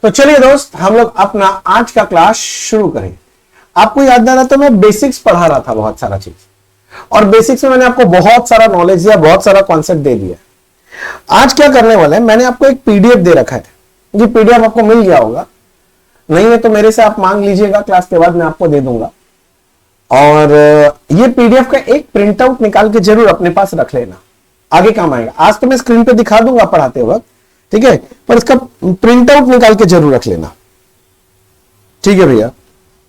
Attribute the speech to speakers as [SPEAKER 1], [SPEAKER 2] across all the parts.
[SPEAKER 1] तो चलिए दोस्त, हम लोग अपना आज का क्लास शुरू करें। आपको याद आ रहा तो मैं बेसिक्स पढ़ा रहा था, बहुत सारा चीज, और बेसिक्स में मैंने आपको बहुत सारा नॉलेज दिया, बहुत सारा कॉन्सेप्ट दे दिया। आज क्या करने वाला है, मैंने आपको एक पीडीएफ दे रखा है। ये पीडीएफ आपको मिल गया होगा, नहीं है तो मेरे से आप मांग लीजिएगा, क्लास के बाद मैं आपको दे दूंगा। और ये पीडीएफ का एक प्रिंट आउट निकाल के जरूर अपने पास रख लेना, आगे काम आएगा। आज तो मैं स्क्रीन पे दिखा दूंगा पढ़ाते वक्त, ठीक है, पर इसका प्रिंट आउट निकाल के जरूर रख लेना, ठीक है भैया।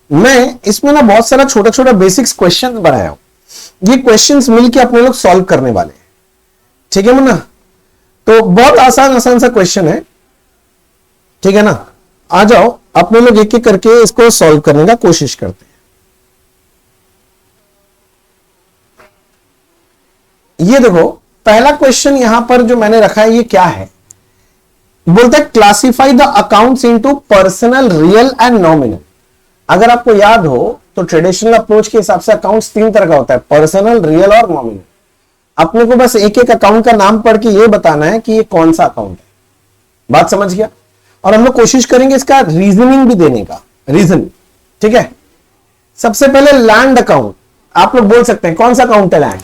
[SPEAKER 1] मैं इसमें ना बहुत सारा छोटा छोटा बेसिक्स क्वेश्चन बनाया हूं। ये क्वेश्चंस मिलके अपने लोग सॉल्व करने वाले हैं, ठीक है मुन्ना। तो बहुत आसान आसान सा क्वेश्चन है, ठीक है ना। आ जाओ, अपने लोग एक एक करके इसको सॉल्व करने का कोशिश करते हैं। ये देखो, पहला क्वेश्चन यहां पर जो मैंने रखा है, ये क्या है, बोलता है classify the accounts into personal, real and nominal. अगर आपको याद हो तो ट्रेडिशनल अप्रोच के हिसाब से अकाउंट्स तीन तरह का होता है, पर्सनल, रियल और नॉमिनल। अपने को बस एक एक अकाउंट का नाम पढ़ के ये बताना है कि ये कौन सा अकाउंट है। बात समझ गया। और हम लोग कोशिश करेंगे इसका रीजनिंग भी देने का, रीजन, ठीक है। सबसे पहले लैंड अकाउंट। आप लोग बोल सकते हैं कौन सा अकाउंट है लैंड?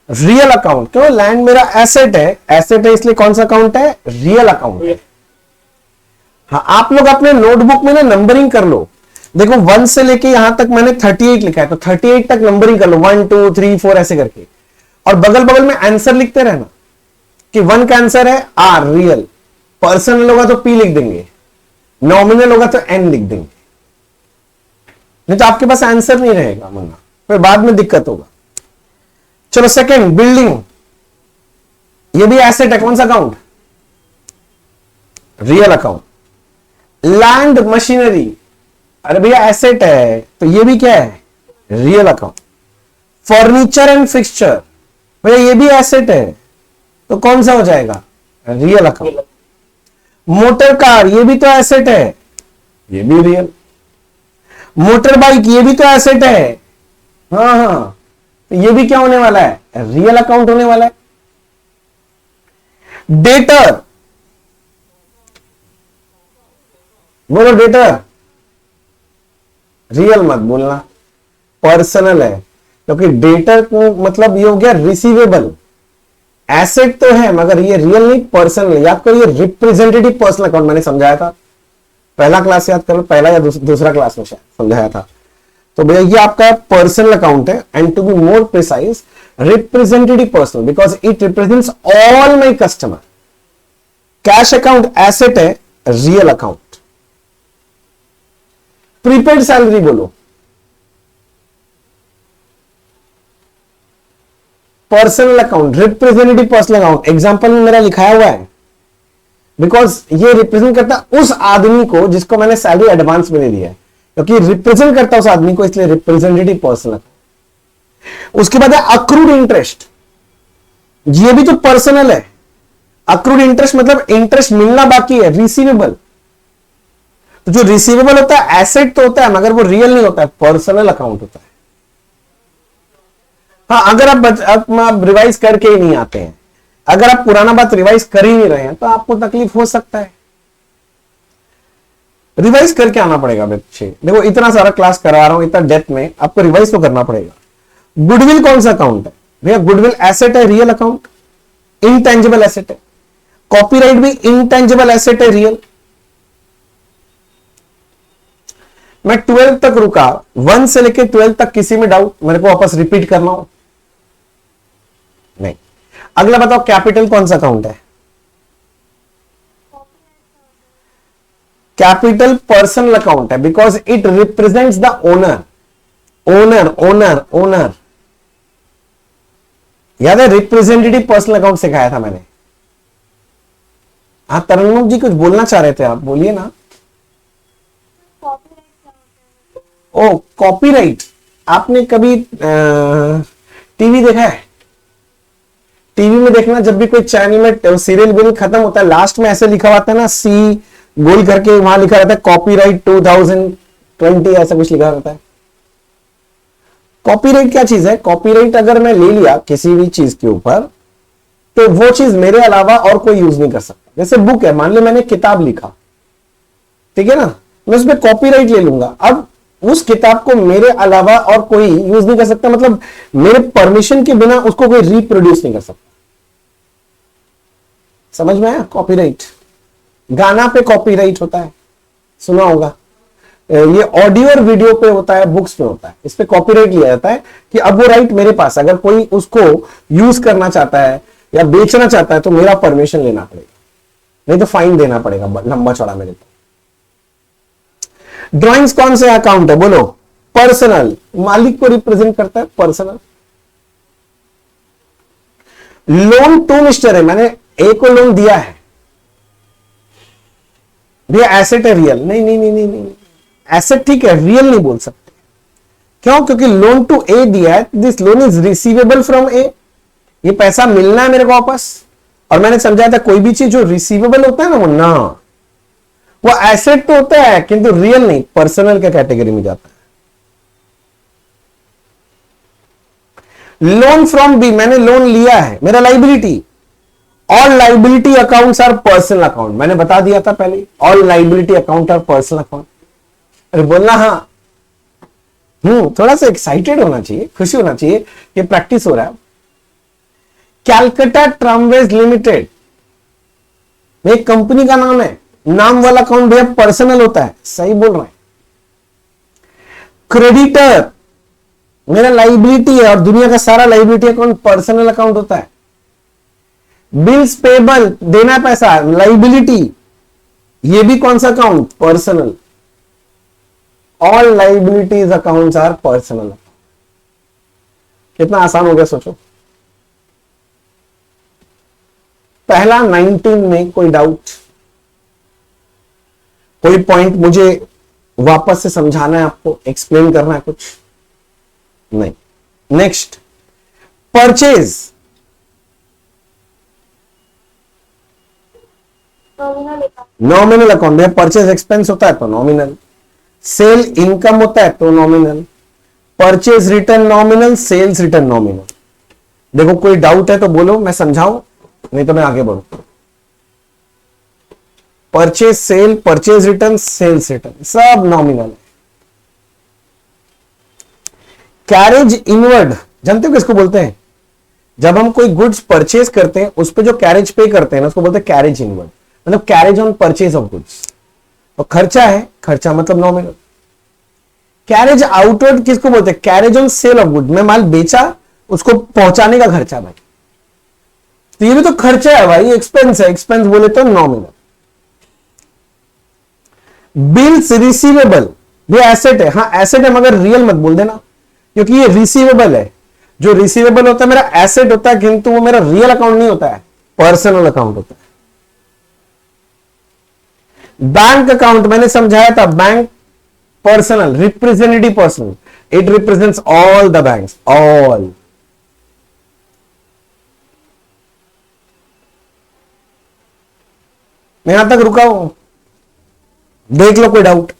[SPEAKER 1] Real account. क्यों? लैंड मेरा एसेट है, एसेट है इसलिए कौन सा अकाउंट है? रियल अकाउंट है। हाँ, आप लोग अपने नोटबुक में ना नंबरिंग कर लो। देखो 1 से लेके यहां तक मैंने 38 लिखा है, तो 38 तक नंबरिंग कर लो, 1 2 3 4 ऐसे करके। और बगल बगल में आंसर लिखते रहना कि 1 का आंसर है आर, रियल। पर्सनल होगा तो पी लिख देंगे, नॉमिनल होगा तो एन लिख देंगे, नहीं तो आपके पास आंसर नहीं रहेगा वरना फिर बाद में दिक्कत होगा। चलो सेकंड, बिल्डिंग। ये भी एसेट है, कौन सा account? Real account. Land machinery, अरे भैया एसेट है तो ये भी क्या है? Real account. Furniture and fixture, भैया ये भी एसेट है तो कौन सा हो जाएगा? Real account. मोटर कार, ये भी तो एसेट है, ये भी रियल। मोटर बाइक, ये भी तो एसेट है, हाँ हाँ, तो ये भी क्या होने वाला है? रियल अकाउंट होने वाला है। डेटर, बोलो डेटर। रियल मत बोलना, पर्सनल है, क्योंकि डेटर को मतलब ये हो गया रिसीवेबल। एसेट तो है मगर ये रियल नहीं, पर्सनल। याद करो, ये रिप्रेजेंटेटिव पर्सनल अकाउंट मैंने समझाया था, पहला क्लास याद करो, पहला या दूसरा क्लास में शायद समझाया था। तो भैया ये आपका पर्सनल अकाउंट है, and to be more precise representative personal, because it represents all my customer. Cash account asset है, रियल अकाउंट। प्रीपेड सैलरी बोलो, personal account, representative personal account. Example में मेरा लिखाया हुआ है, बिकॉज ये रिप्रेजेंट करता है उस आदमी को जिसको मैंने सैलरी एडवांस में दे दिया है, क्योंकि रिप्रेजेंट करता है उस आदमी को, इसलिए रिप्रेजेंटेटिव पर्सनल। उसके बाद है अक्रूड इंटरेस्ट, ये भी तो पर्सनल है। अक्रूड इंटरेस्ट मतलब इंटरेस्ट मिलना बाकी है, रिसीवेबल। तो जो रिसीवेबल होता है एसेट तो होता है मगर वो रियल नहीं होता है, पर्सनल अकाउंट होता है। हाँ, अगर आप रिवाइज करके ही नहीं आते हैं, अगर आप पुराना बात रिवाइज कर ही नहीं रहे हैं तो आपको तकलीफ हो सकता है। रिवाइज करके आना पड़ेगा बच्चे। देखो इतना सारा क्लास करा रहा हूं, इतना डेप्थ में, आपको रिवाइज तो करना पड़ेगा। गुडविल कौन सा अकाउंट है? भैया गुडविल एसेट है, रियल अकाउंट। इंटेंजिबल एसेट है। कॉपीराइट भी इंटेंजिबल एसेट है, रियल। मैं 12 तक रुका, 1 से लेकर 12 तक किसी में डाउट मेरे को वापस रिपीट करना हो? नहीं। अगला बताओ, कैपिटल कौन सा अकाउंट है? कैपिटल पर्सनल अकाउंट है, because it represents the owner. Owner owner owner, याद है? रिप्रेजेंटेटिव पर्सनल अकाउंट सिखाया था मैंने। हाँ, तरन्नुम जी कुछ बोलना चाह रहे थे, आप बोलिए ना। ओ, कॉपीराइट। आपने कभी टीवी देखा है? टीवी में देखना, जब भी कोई चैनल में सीरियल बिल खत्म होता है, लास्ट में ऐसे लिखा हुआ था ना, सी गोल करके, वहां लिखा रहता है कॉपीराइट 2020, ऐसा कुछ लिखा रहता है। कॉपीराइट क्या चीज है? कॉपीराइट अगर मैं ले लिया किसी भी चीज के ऊपर, तो वो चीज मेरे अलावा और कोई यूज नहीं कर सकता। जैसे बुक है, मान लो मैंने किताब लिखा, ठीक है ना, मैं उसमें कॉपीराइट ले लूंगा। अब उस किताब को मेरे अलावा और कोई यूज नहीं कर सकता, मतलब मेरे परमिशन के बिना उसको कोई रिप्रोड्यूस नहीं कर सकता। समझ में आया? कॉपीराइट, गाना पे कॉपीराइट होता है, सुना होगा। ये ऑडियो और वीडियो पे होता है, बुक्स पे होता है, इस पे कॉपीराइट लिया जाता है कि अब वो राइट मेरे पास, अगर कोई उसको यूज करना चाहता है या बेचना चाहता है तो मेरा परमिशन लेना पड़ेगा, नहीं तो फाइन देना पड़ेगा लंबा चौड़ा मेरे को। ड्राइंग्स कौन से अकाउंट है बोलो? पर्सनल, मालिक को रिप्रेजेंट करता है पर्सनल। लोन टू मिस्टर है, मैंने ए को लोन दिया है, भैया एसेट है रियल? नहीं नहीं नहीं नहीं नहीं, एसेट ठीक है, रियल नहीं बोल सकते। क्यों? क्योंकि लोन टू ए दिया है, this loan is receivable from A, ये पैसा मिलना है मेरे को वापस। और मैंने समझाया था कोई भी चीज जो रिसीवेबल होता है ना, वो एसेट तो होता है किंतु रियल नहीं, पर्सनल के कैटेगरी में जाता है। लोन फ्रॉम बी, मैंने लोन लिया है, मेरा liability. All liability accounts are personal account, मैंने बता दिया था पहले, all liability account are personal account. अरे बोलना हाँ, थोड़ा सा एक्साइटेड होना चाहिए, खुशी होना चाहिए, ये प्रैक्टिस हो रहा है। कैलकाटा ट्रामवेज लिमिटेड, एक कंपनी का नाम है, नाम वाला अकाउंट भैया पर्सनल होता है, सही बोल रहे हैं। क्रेडिटर मेरा लाइबिलिटी है और दुनिया का सारा लाइबिलिटी अकाउंट पर्सनल अकाउंट होता है। बिल्स पेबल, देना पैसा, लाइबिलिटी, ये भी कौन सा account? Personal. All liabilities accounts are personal. कितना आसान हो गया सोचो। पहला 19 में कोई डाउट, कोई पॉइंट मुझे वापस से समझाना है आपको, एक्सप्लेन करना है कुछ? नहीं। नेक्स्ट, परचेज, नॉमिनल अकाउंट है। परचेज एक्सपेंस होता है तो नॉमिनल, सेल इनकम होता है तो nominal, purchase return nominal, sales return nominal. देखो कोई डाउट है तो बोलो, मैं समझाऊं, नहीं तो मैं आगे बढ़ू। Purchase sale, purchase return, sales return, सब नॉमिनल है। कैरेज इनवर्ड जानते हो किसको बोलते हैं? जब हम कोई गुड्स परचेज करते हैं उस पर जो कैरेज पे करते हैं ना, उसको बोलते हैं कैरेज इनवर्ड, मतलब carriage on purchase of goods. तो खर्चा है, खर्चा मतलब नॉमिनल। कैरेज आउटवर्ड किसको बोलते हैं? Carriage on sale of good, मैं माल बेचा, उसको पहुंचाने का खर्चा भाई, तो ये भी तो खर्चा है भाई, एक्सपेंस है, एक्सपेंस बोले तो नॉमिनल। बिल्स रिसीवेबल, ये एसेट है, हाँ एसेट है मगर रियल मत बोल देना, क्योंकि ये रिसीवेबल है। जो रिसीवेबल होता है मेरा एसेट होता है, किंतु वो मेरा रियल अकाउंट नहीं होता है, पर्सनल अकाउंट होता है। बैंक अकाउंट मैंने समझाया था, bank personal, representative personal, it represents all the banks, all. मैं यहां तक रुका हूं, देख लो कोई डाउट।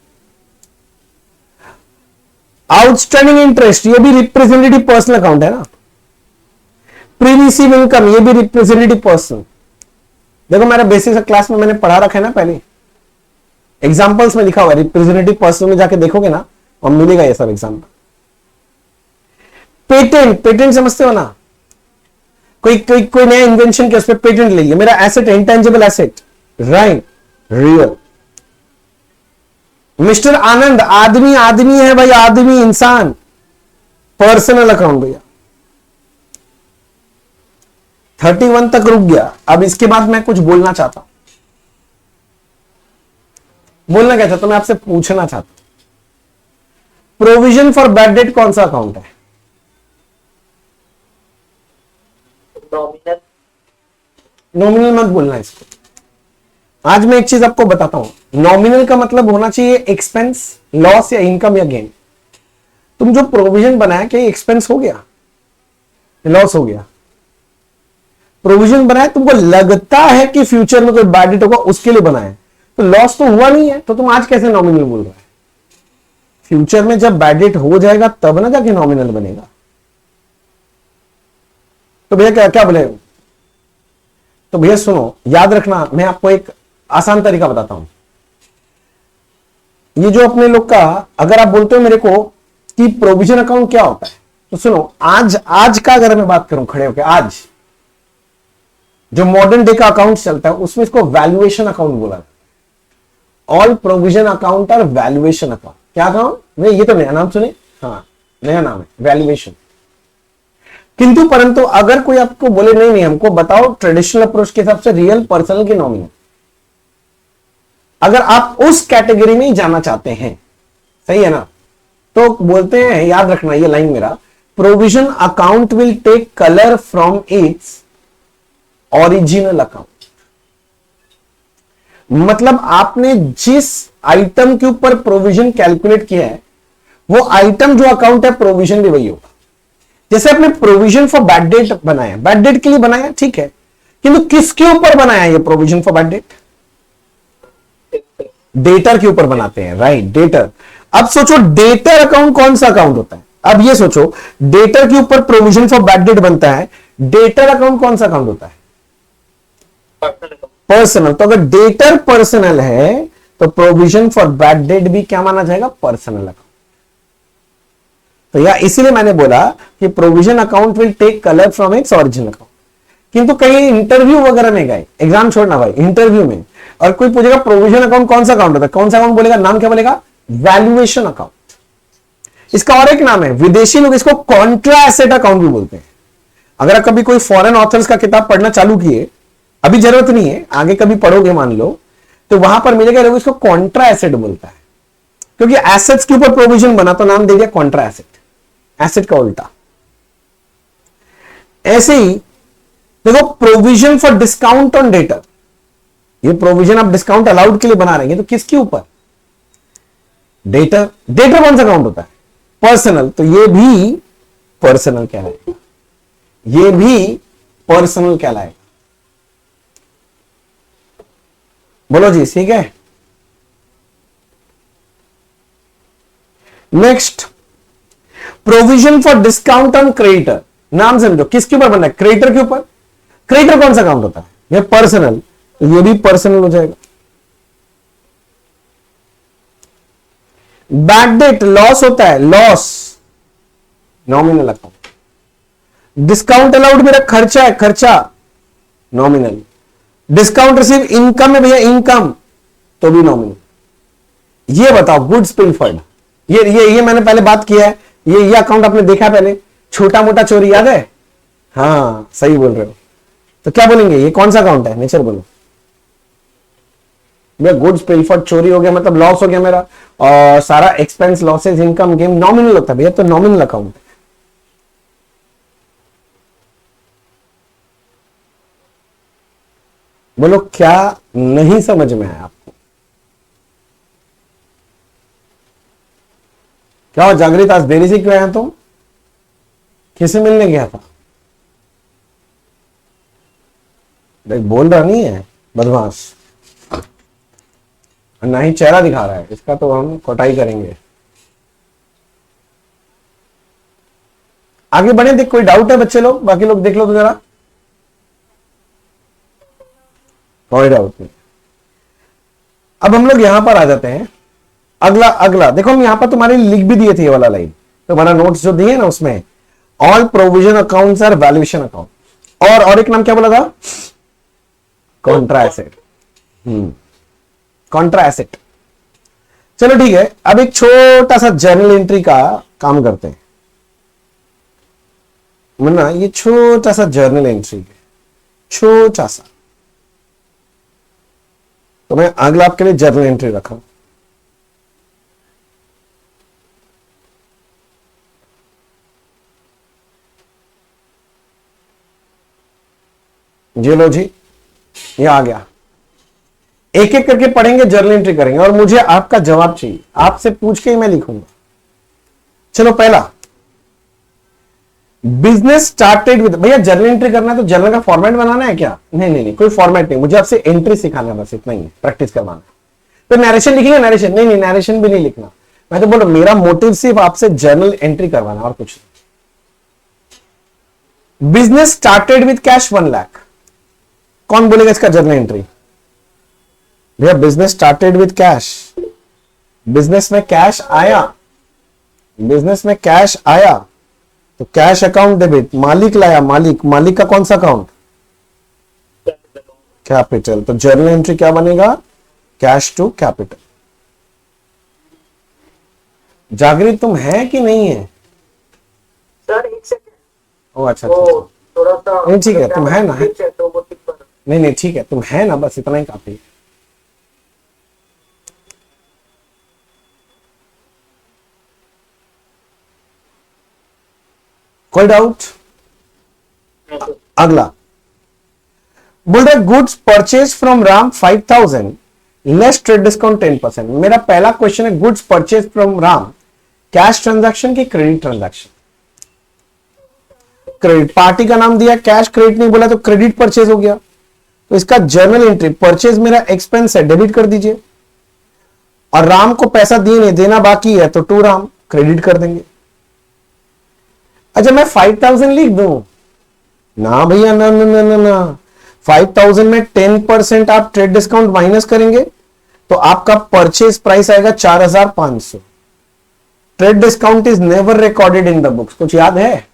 [SPEAKER 1] आउटस्टैंडिंग इंटरेस्ट, ये भी रिप्रेजेंटेटिव पर्सनल अकाउंट है ना। प्री रिसीव इनकम, ये भी रिप्रेजेंटेटिव पर्सन। देखो मेरा बेसिक क्लास में मैंने पढ़ा रखा है ना, पहले एग्जांपल्स में लिखा हुआ है, रिप्रेजेंटेटिव पर्सन में जाके देखोगे ना और मिलेगा ये सब एग्जांपल। पेटेंट, पेटेंट समझते हो ना, कोई नया इन्वेंशन के उस पर पेटेंट ले लिया, मेरा एसेट है, intangible asset, right, real. Mister Anand, आदमी, आदमी है भाई, आदमी, इंसान, पर्सनल अकाउंट भैया। 31 तक रुक गया, अब इसके बाद मैं कुछ बोलना चाहता हूं। बोलना क्या चाहता हूं मैं आपसे पूछना चाहता हूं, प्रोविजन फॉर बैड डेट कौन सा अकाउंट है?
[SPEAKER 2] नॉमिनल।
[SPEAKER 1] नॉमिनल मत बोलना इसको। आज मैं एक चीज आपको बताता हूं, नॉमिनल का मतलब होना चाहिए एक्सपेंस, लॉस या इनकम या गेन। तुम जो प्रोविजन बनाया क्या एक्सपेंस हो गया, लॉस हो गया? प्रोविजन बनाया, तुमको लगता है कि फ्यूचर में कोई बैड डेट होगा उसके लिए बनाया, तो लॉस तो हुआ नहीं है, तो तुम आज कैसे नॉमिनल बोल रहे हो? फ्यूचर में जब बैड डेट हो जाएगा तब ना जाके नॉमिनल बनेगा। तो भैया क्या क्या बोले, तो भैया सुनो, याद रखना, मैं आपको एक आसान तरीका बताता हूं। ये जो अपने लोग का, अगर आप बोलते हो मेरे को कि प्रोविजन अकाउंट क्या होता है, तो सुनो, आज का अगर मैं बात करूं खड़े होकर, आज जो मॉडर्न डे का अकाउंट चलता है उसमें इसको वैल्यूएशन अकाउंट बोला जाता है। ऑल प्रोविजन अकाउंट और वैल्यूएशन अकाउंट, क्या अकाउंट, मैं ये तो नया नाम सुने, हाँ नया नाम है वैल्यूएशन। किंतु परंतु अगर कोई आपको बोले नहीं नहीं हमको बताओ ट्रेडिशनल अप्रोच के हिसाब से रियल, पर्सनल की नॉमिनल, अगर आप उस कैटेगरी में ही जाना चाहते हैं, सही है ना, तो बोलते हैं, याद रखना ये लाइन मेरा, provision account will take colour from its original account. मतलब आपने जिस आइटम के ऊपर प्रोविजन कैलकुलेट किया है, वो आइटम जो अकाउंट है, प्रोविजन भी वही होगा। जैसे आपने प्रोविजन फॉर बैड डेट बनाया, बैड डेट के लिए बनाया, ठीक है, किंतु किसके ऊपर बनाया ये provision for bad debt? Debtor के ऊपर बनाते हैं, राइट, डेटर। अब सोचो डेटर अकाउंट कौन सा अकाउंट होता है? अब ये सोचो, डेटर के ऊपर प्रोविजन फॉर बैड डेट बनता है, डेटर अकाउंट कौन सा अकाउंट होता है? पर्सनल। तो अगर डेटर पर्सनल है तो प्रोविजन फॉर बैड डेट भी क्या माना जाएगा? Personal account. तो या इसीलिए मैंने बोला कि provision account will take colour from its original account. किंतु कहीं इंटरव्यू वगैरह में गए, एग्जाम छोड़ना भाई, इंटरव्यू में और कोई पूछेगा प्रोविजन अकाउंट कौन सा अकाउंट होता है, कौन सा अकाउंट बोलेगा? नाम क्या बोलेगा? Valuation account. इसका और एक नाम है, विदेशी लोग इसको कॉन्ट्रा एसेट अकाउंट भी बोलते हैं। अगर आप कभी कोई फॉरेन ऑथर्स का किताब पढ़ना चालू किए, अभी जरूरत नहीं है, आगे कभी पढ़ोगे मान लो, तो वहां पर मिलेगा, लोग इसको कॉन्ट्रा एसेट बोलता है, क्योंकि एसेट्स के ऊपर प्रोविजन बना तो नाम दे दिया कॉन्ट्रा एसेट, एसेट का उल्टा। ऐसे ही देखो, provision for discount on debtor, ये प्रोविजन आप डिस्काउंट अलाउड के लिए बना रहे हैं, तो किसके ऊपर? डेटर। डेटर कौन सा अकाउंट होता है? पर्सनल। तो ये भी पर्सनल कहलाएगा, ये भी पर्सनल कहलाएगा। बोलो जी, ठीक है। Next, provision for discount on creditor. नाम समझो, किसके ऊपर बनना है? क्रेडिटर के ऊपर। क्रेडिटर कौन सा अकाउंट होता है? ये पर्सनल, तो ये भी पर्सनल हो जाएगा। बैड डेट लॉस होता है, loss, nominal account. Discount allowed मेरा खर्चा है, खर्चा, नॉमिनल। डिस्काउंट रिसीव इनकम है भैया, इनकम, तो भी नॉमिनल। ये बताओ, गुड्स प्रीफर्ड, ये मैंने पहले बात किया है, ये अकाउंट आपने देखा है पहले, छोटा मोटा चोरी याद है? हाँ सही बोल रहे हो। तो क्या बोलेंगे, ये कौन सा अकाउंट है? नेचर बोलो भैया। गुड्स प्रीफर्ड चोरी हो गया, मतलब लॉस हो गया मेरा, और सारा expense, losses, income, game nominal होता है भैया, तो नॉमिनल अकाउंट है। बोलो क्या नहीं समझ में आया आपको? क्या हो जागृत, आज देरी से क्यों आया तुम? किसे मिलने गया था? देख बोल रहा नहीं है, बदमाश, ना ही चेहरा दिखा रहा है, इसका तो हम कोटाई करेंगे। आगे बढ़े, देख कोई डाउट है बच्चे लोग? बाकी लोग देख लो तो जरा, कोई डाउट नहीं। अब हम लोग यहां पर आ जाते हैं। अगला अगला देखो, हम यहां पर तुम्हारे लिख भी दिए थे ये वाला लाइन, तो हमारा नोट्स जो दिए ना उसमें, all provision accounts are valuation account. और एक नाम क्या बोला था? Contra asset. Contra asset. चलो ठीक है, अब एक छोटा सा जर्नल एंट्री का काम करते हैं। मन्ना, ये छोटा सा जर्नल एंट्री है, छोटा सा, तो मैं अगला आपके लिए जर्नल एंट्री रखा। जी लो जी, ये आ गया। एक एक करके पढ़ेंगे, जर्नल एंट्री करेंगे, और मुझे आपका जवाब चाहिए, आपसे पूछ के ही मैं लिखूंगा। चलो पहला, बिजनेस स्टार्टेड विद, भैया जर्नल एंट्री करना है तो जर्नल का फॉर्मेट बनाना है क्या? नहीं नहीं नहीं, कोई फॉर्मेट नहीं, मुझे आपसे एंट्री सिखाना है, बस इतना ही है, प्रैक्टिस करवाना है। तो नरेशन लिखेंगे? नरेशन नहीं, नहीं नरेशन भी नहीं लिखना। मैं तो बोल रहा हूं, मेरा मोटिव सिर्फ आपसे जर्नल एंट्री करवाना, और कुछ नहीं। Business started with cash 1 lakh, कौन बोलेगा इसका जर्नल एंट्री? भैया business started with cash, business में कैश आया, बिजनेस में कैश आया तो कैश अकाउंट डेबिट, मालिक लाया, मालिक, मालिक का कौन सा अकाउंट? कैपिटल। तो जर्नल एंट्री क्या बनेगा? Cash to capital. जागृत तुम है कि नहीं है?
[SPEAKER 2] सर एक सेकंड,
[SPEAKER 1] ओ अच्छा
[SPEAKER 2] वो
[SPEAKER 1] अच्छा,
[SPEAKER 2] थोड़ा सा
[SPEAKER 1] नहीं ठीक है, तुम है ना?
[SPEAKER 2] तो वो टिक पर
[SPEAKER 1] नहीं नहीं ठीक है, तुम है ना, बस इतना ही काफी है। कोई डाउट? अगला बोल रहे goods purchase from Ram 5000 less trade discount 10%। मेरा पहला क्वेश्चन है goods purchase from Ram cash transaction की क्रेडिट ट्रांजैक्शन? क्रेडिट, पार्टी का नाम दिया, कैश क्रेडिट नहीं बोला तो क्रेडिट परचेज हो गया। तो इसका जर्नल एंट्री, परचेज मेरा एक्सपेंस है, डेबिट कर दीजिए, और राम को पैसा दिए नहीं, देना बाकी है तो टू राम क्रेडिट कर देंगे। अच्छा मैं 5000 लिख दूं? ना भैया, ना ना ना ना ना, 5000 में 10% आप ट्रेड डिस्काउंट माइनस करेंगे तो आपका परचेज प्राइस आएगा 4500। Trade discount is never recorded in the books. कुछ याद है?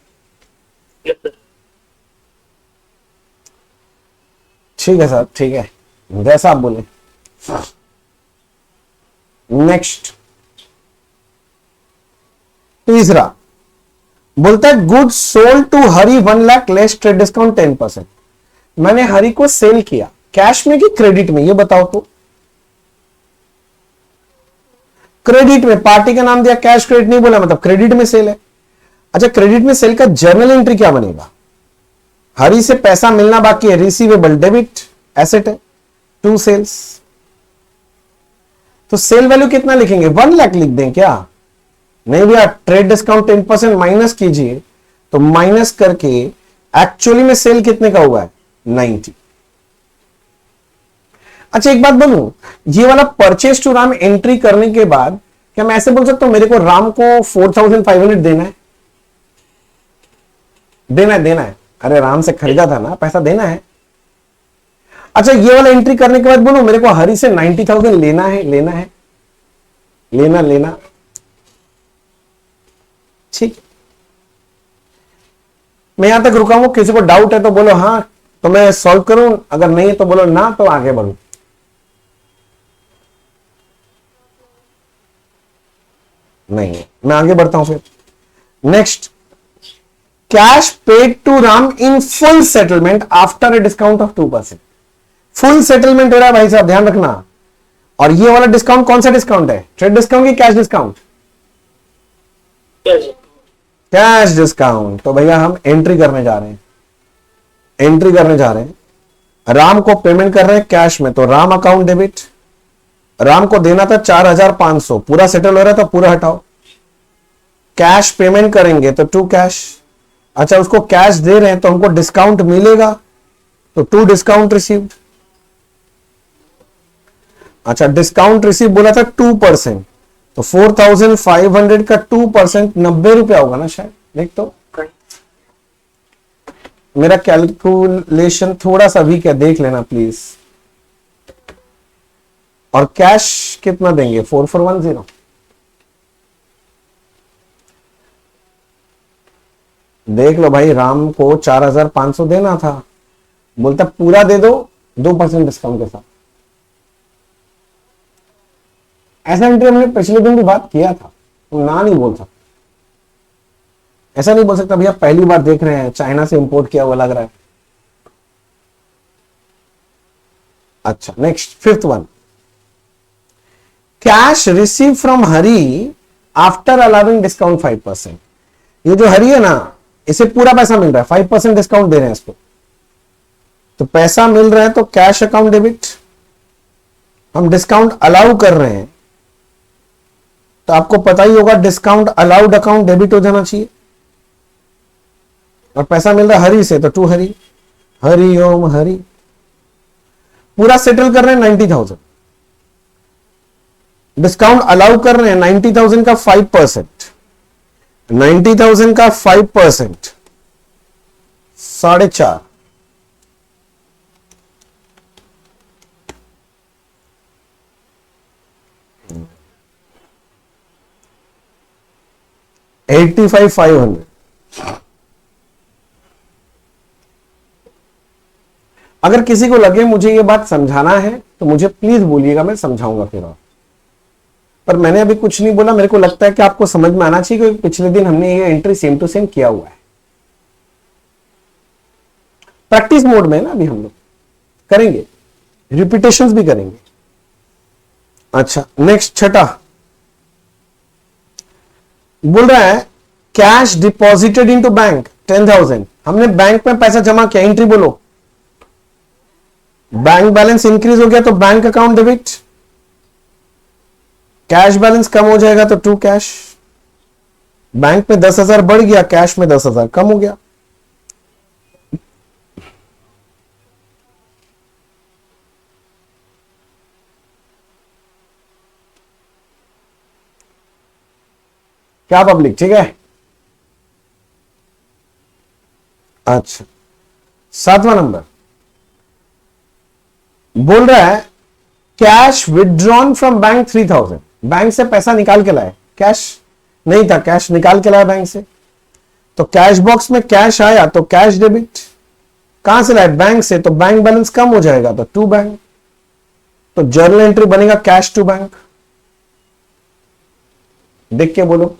[SPEAKER 1] ठीक है सर, ठीक है, जैसा आप बोले। नेक्स्ट तीसरा बोलता है goods sold to Hari 1 lakh less trade discount 10%। मैंने हरी को सेल किया, कैश में कि क्रेडिट में, ये बताओ तो। क्रेडिट में, पार्टी का नाम दिया, कैश क्रेडिट नहीं बोला, मतलब क्रेडिट में सेल है। अच्छा क्रेडिट में सेल का जर्नल एंट्री क्या बनेगा? हरी से पैसा मिलना बाकी है, रिसीवेबल डेबिट, एसेट है, टू सेल्स। तो सेल वैल्यू कितना लिखेंगे? 1 लाख लिख दें क्या? नहीं भैया, ट्रेड डिस्काउंट 10% माइनस कीजिए, तो माइनस करके एक्चुअली में सेल कितने का हुआ है? 90। अच्छा एक बात बोलूं, ये वाला परचेज टू राम एंट्री करने के बाद क्या मैं ऐसे बोल सकता हूं मेरे को राम को 4500 देना है? देना है, अरे राम से खरीदा था ना, पैसा देना है। अच्छा ये वाला एंट्री करने के बाद बोलूं मेरे को हरी से 90,000 लेना है, लेना, ठीक। मैं यहां तक रुका हूं, किसी को डाउट है तो बोलो हाँ, तो मैं सॉल्व करूं, अगर नहीं तो बोलो ना, तो आगे बढ़ू। नहीं है, मैं आगे बढ़ता हूं फिर। Next, cash paid to Ram in full settlement after a discount of 2%। Full settlement हो रहा है भाई साहब, ध्यान रखना। और ये वाला डिस्काउंट कौन सा डिस्काउंट है? ट्रेड डिस्काउंट की कैश डिस्काउंट? Cash discount. तो भैया हम एंट्री करने जा रहे हैं, राम को पेमेंट कर रहे हैं कैश में, तो राम अकाउंट डेबिट, राम को देना था 4500, पूरा सेटल हो रहा था, पूरा हटाओ। कैश पेमेंट करेंगे तो टू कैश। अच्छा उसको कैश दे रहे हैं तो हमको डिस्काउंट मिलेगा, तो टू डिस्काउंट रिसीव्ड। अच्छा डिस्काउंट रिसीव बोला था 2%, तो 4500 का 2% 90 रुपया होगा ना शायद, देख तो। मेरा कैलकुलेशन थोड़ा सा वीक है, देख लेना प्लीज। और कैश कितना देंगे? 4410। देख लो भाई, राम को 4500 देना था, बोलता पूरा दे दो 2% डिस्काउंट के साथ। ऐसा एंट्री हमने पिछले दिन भी बात किया था, तो ना नहीं बोल सकता, ऐसा नहीं बोल सकता भैया पहली बार देख रहे हैं, चाइना से इंपोर्ट किया हुआ लग रहा है। अच्छा next, fifth one, cash receive from Hari after allowing discount 5%। ये जो हरी है ना, इसे पूरा पैसा मिल रहा है, 5% डिस्काउंट दे रहे हैं इसको, तो पैसा मिल रहा है तो कैश अकाउंट डेबिट। हम डिस्काउंट अलाउ कर रहे हैं तो आपको पता ही होगा डिस्काउंट अलाउड अकाउंट डेबिट हो जाना चाहिए, और पैसा मिल रहा है हरी से तो टू हरी, हरि ओम हरि। पूरा सेटल कर रहे हैं 90,000, डिस्काउंट अलाउ कर रहे हैं 90,000 का 5%, 90,000 का 5% 4.5, 85,500। अगर किसी को लगे मुझे ये बात समझाना है तो मुझे प्लीज बोलिएगा, मैं समझाऊंगा फिर। और पर मैंने अभी कुछ नहीं बोला, मेरे को लगता है कि आपको समझ में आना चाहिए क्योंकि पिछले दिन हमने ये एंट्री सेम टू सेम किया हुआ है। प्रैक्टिस मोड में ना अभी हम लोग करेंगे, रिपीटेशंस भी करेंगे। अच्छा, नेक्स्ट छठा बोल रहा है कैश डिपॉजिटेड इनटू बैंक 10,000। हमने बैंक में पैसा जमा किया, एंट्री बोलो। बैंक बैलेंस इंक्रीज हो गया तो bank account debit, cash balance कम हो जाएगा तो टू कैश। बैंक में 10,000 बढ़ गया, कैश में 10,000 कम हो गया। क्या पब्लिक ठीक है? अच्छा, 7वां नंबर बोल रहा है cash withdrawn from bank 3,000। Bank से पैसा निकाल के लाए, कैश नहीं था, कैश निकाल के लाया बैंक से, तो कैश बॉक्स में कैश आया तो कैश डेबिट। कहां से लाए? बैंक से, तो बैंक बैलेंस कम हो जाएगा तो टू बैंक, तो जर्नल एंट्री बनेगा कैश टू बैंक। देख के बोलो।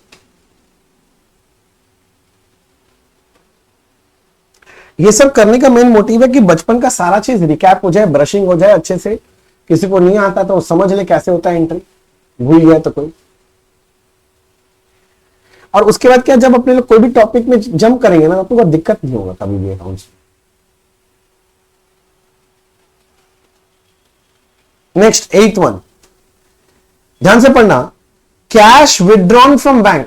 [SPEAKER 1] ये सब करने का मेन मोटिव है कि बचपन का सारा चीज रिकैप हो जाए, ब्रशिंग हो जाए अच्छे से। किसी को नहीं आता तो समझ ले कैसे होता है एंट्री, भूल गया तो कोई। और उसके बाद क्या, जब अपने लोग कोई भी टॉपिक में जंप करेंगे ना तो आपको दिक्कत नहीं होगा कभी भी अकाउंट्स में। नेक्स्ट 8th वन, ध्यान से पढ़ना। Cash withdrawn from bank,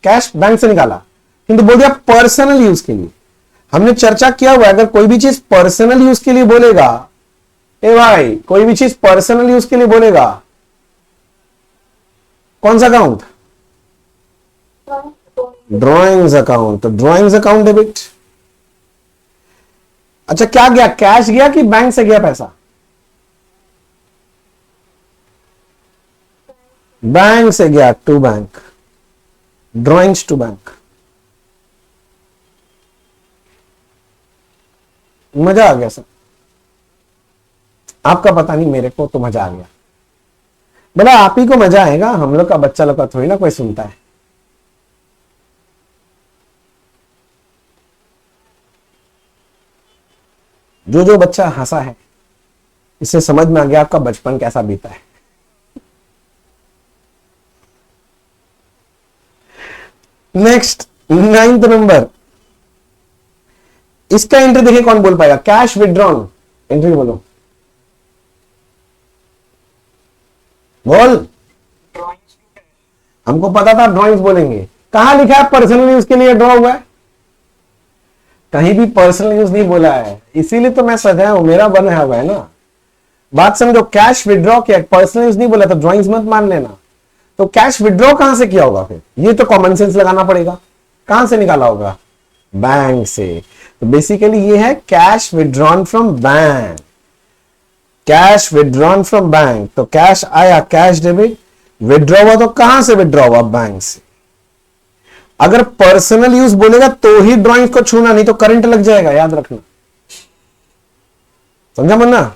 [SPEAKER 1] cash bank से निकाला किंतु बोल दिया पर्सनल यूज के लिए। हमने चर्चा किया हुआ, अगर कोई भी चीज पर्सनल यूज के लिए बोलेगा, ए भाई कोई भी चीज पर्सनल यूज के लिए बोलेगा, कौन सा अकाउंट? ड्रॉइंग्स अकाउंट, तो ड्रॉइंग्स अकाउंट डेबिट। अच्छा, क्या गया? कैश गया कि बैंक से गया पैसा? बैंक से गया, to bank, drawings to bank. मजा आ गया सर, आपका पता नहीं, मेरे को तो मजा आ गया। बोला आप ही को मजा आएगा, हम लोग का बच्चा लोग का थोड़ी ना कोई सुनता है। जो जो बच्चा हंसा है इससे समझ में आ गया आपका बचपन कैसा बीता है। नेक्स्ट 9th नंबर, इसका एंट्री देखिए कौन बोल पाएगा। कैश विदड्रॉन, एंट्री बोलो, बोल। हमको पता था ड्रॉइंग्स बोलेंगे। कहां लिखा है पर्सनल यूज के लिए ड्रॉ हुआ है? कहीं भी पर्सनल यूज नहीं बोला है, इसीलिए तो मैं सजाया हूं, मेरा बना हुआ है ना। बात समझो, कैश विदड्रॉ किया, पर्सनल यूज नहीं बोला, तो ड्रॉइंग्स मत मान लेना। तो कैश विदड्रॉ कहां से किया होगा फिर? ये तो कॉमन सेंस लगाना पड़ेगा। कहां से निकाला होगा? बैंक से। तो बेसिकली ये है cash withdrawn from bank, cash withdrawn from bank. तो कैश आया, कैश डेबिट, विदड्रॉ हुआ तो कहां से विदड्रॉ हुआ? बैंक से। अगर पर्सनल यूज बोलेगा तो ही ड्राइंग को छूना, नहीं तो करंट लग जाएगा, याद रखना। समझा मन्ना?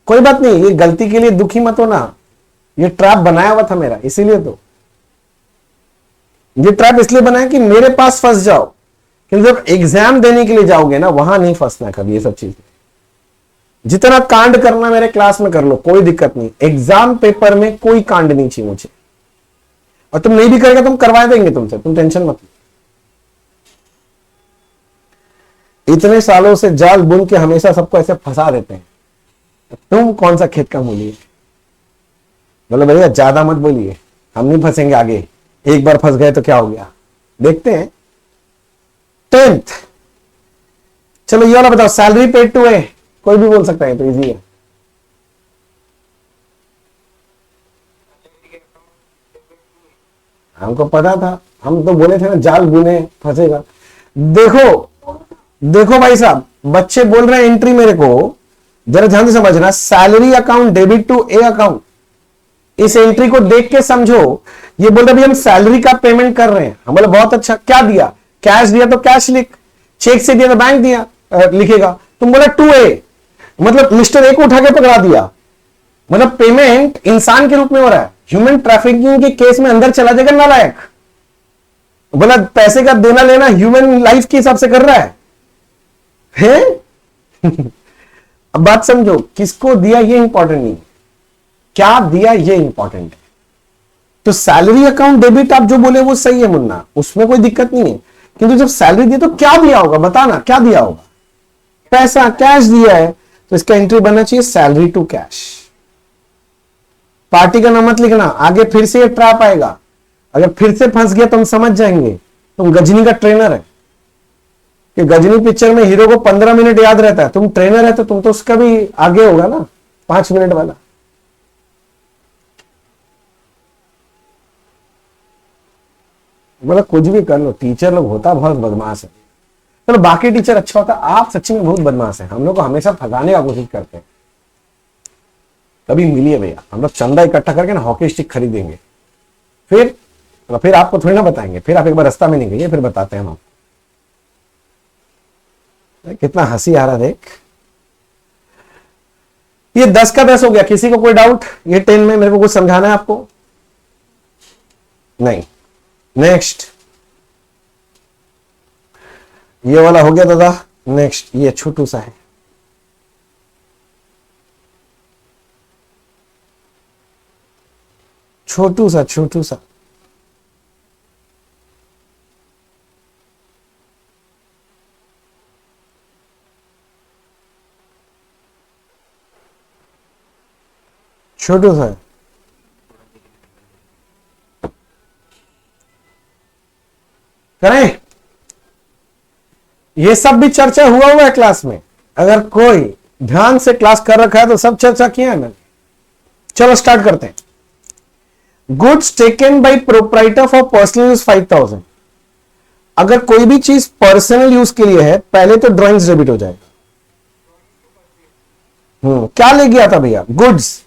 [SPEAKER 1] कोई बात नहीं, ये गलती के लिए दुखी मत होना, ये ट्रैप बनाया हुआ था मेरा, इसीलिए तो ये ट्रैप इसलिए बनाया कि मेरे पास फंस जाओ, कि जब एग्जाम देने के लिए जाओगे ना वहां नहीं फंसना कभी। ये सब चीजें जितना कांड करना मेरे क्लास में कर लो, कोई दिक्कत नहीं। एग्जाम पेपर में कोई कांड नहीं चाहिए मुझे, और तुम नहीं भी करेगा तुम करवा देंगे तुमसे, तुम टेंशन मत लो। इतने सालों से जाल बुन के हमेशा सबको ऐसे फंसा देते हैं, तुम कौन सा खेत का मूली है? बोलो भैया ज्यादा मत बोलिए, हम नहीं फंसेंगे आगे। एक बार फंस गए तो क्या हो गया, देखते हैं। 10th, चलो ये वाला बताओ। सैलरी पेड टू है, कोई भी बोल सकता है, तो इजी है। हमको पता था, हम तो बोले थे ना जाल बुने फंसेगा। देखो देखो भाई साहब, बच्चे बोल रहे हैं एंट्री, मेरे को जरा ध्यान से समझना। Salary account debit to a account, इस एंट्री को देख के समझो, ये बोल रहे हम सैलरी का पेमेंट कर रहे हैं। हम बोले बहुत अच्छा, क्या दिया? कैश दिया तो कैश लिख, चेक से दिया तो बैंक दिया लिखेगा। तुम बोला 2A, मतलब मिस्टर ए को उठा के पकड़ा दिया, मतलब पेमेंट इंसान के रूप में हो रहा है। ह्यूमन ट्रैफिकिंग के केस में अंदर चला जाएगा नालायक। बोला पैसे का देना लेना ह्यूमन लाइफ के हिसाब से कर रहा है? अब बात समझो, किसको दिया ये इंपॉर्टेंट नहीं, क्या दिया ये इंपॉर्टेंट है। तो सैलरी अकाउंट डेबिट आप जो बोले वो सही है मुन्ना, उसमें कोई दिक्कत नहीं है, किंतु जब सैलरी दी तो क्या दिया होगा बताना, क्या दिया होगा? पैसा, कैश दिया है, तो इसका एंट्री बनना चाहिए सैलरी टू कैश। पार्टी का नाम मत लिखना, आगे फिर से ये ट्रैप आएगा। अगर फिर से फंस गया तो हम समझ जाएंगे तुम गजनी का ट्रेनर है, कि गजनी पिक्चर में हीरो को 15 मिनट याद रहता है, तुम ट्रेनर है तो तुम तो उसका भी आगे होगा ना, 5 मिनट वाला। मतलब कुछ भी कर लो, टीचर लोग होता बहुत बदमाश है। चलो बाकी टीचर अच्छा होता, आप सच्ची में बहुत बदमाश है, हम लोग को हमेशा फंसाने का कोशिश करते हैं। कभी मिलिए भैया, हम लोग चंदा इकट्ठा करके ना हॉकी स्टिक खरीदेंगे, फिर आपको थोड़ी ना बताएंगे, फिर आप एक बार रास्ता में नहीं गए फिर बताते हैं हम। कितना हंसी आ रहा देख। ये 10 का 10 हो गया, किसी को कोई डाउट? ये 10 में मेरे को कुछ समझाना है आपको? नहीं। नेक्स्ट, ये वाला हो गया दादा। नेक्स्ट ये छोटू सा है, छोटू सा छोटू सा। छोटू सा करें। ये सब भी चर्चा हुआ है क्लास में, अगर कोई ध्यान से क्लास कर रखा है तो सब चर्चा किया है मैंने। चलो स्टार्ट करते हैं। Goods taken by proprietor for personal use 5000। अगर कोई भी चीज पर्सनल यूज के लिए है, पहले तो ड्राइंग्स डेबिट हो जाएगा। क्या ले गया था भैया? गुड्स।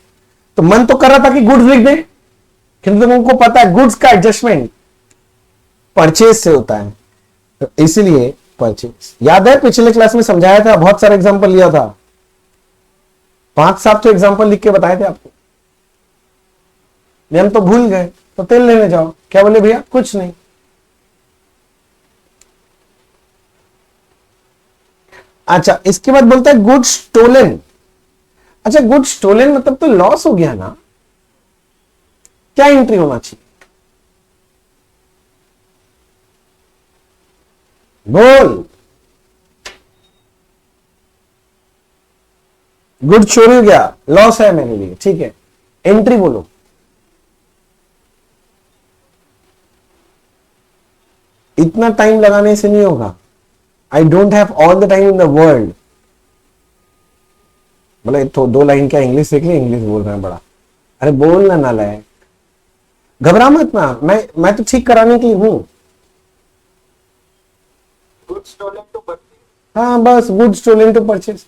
[SPEAKER 1] तो मन तो कर रहा था कि गुड्स लिख दे, किंतु तुमको पता है गुड्स का एडजस्टमेंट परचेज से होता है, तो इसीलिए परचेज। याद है पिछले क्लास में समझाया था, बहुत सारे एग्जांपल लिया था, 5-7 तो एग्जांपल लिख के बताए थे आपको। हम तो भूल गए, तो तेल लेने जाओ, क्या बोले भैया? कुछ नहीं। अच्छा, इसके बाद बोलता है गुड स्टोलन। अच्छा, गुड स्टोलन मतलब तो लॉस हो गया ना, क्या एंट्री होना चाहिए? बोल। गुड चोरी हो गया, लॉस है मेरे लिए, ठीक है, एंट्री बोलो। इतना टाइम लगाने से नहीं होगा। I don't have all the time in the world. बोले तो 2 लाइन क्या इंग्लिश सीख ली, इंग्लिश बोल रहे हैं बड़ा। अरे बोलना ना लायक, घबरा मत ना, मैं तो ठीक कराने के लिए हूं।
[SPEAKER 2] Good stolen to purchase.
[SPEAKER 1] हाँ बस, गुड स्टोलन टू परचेज।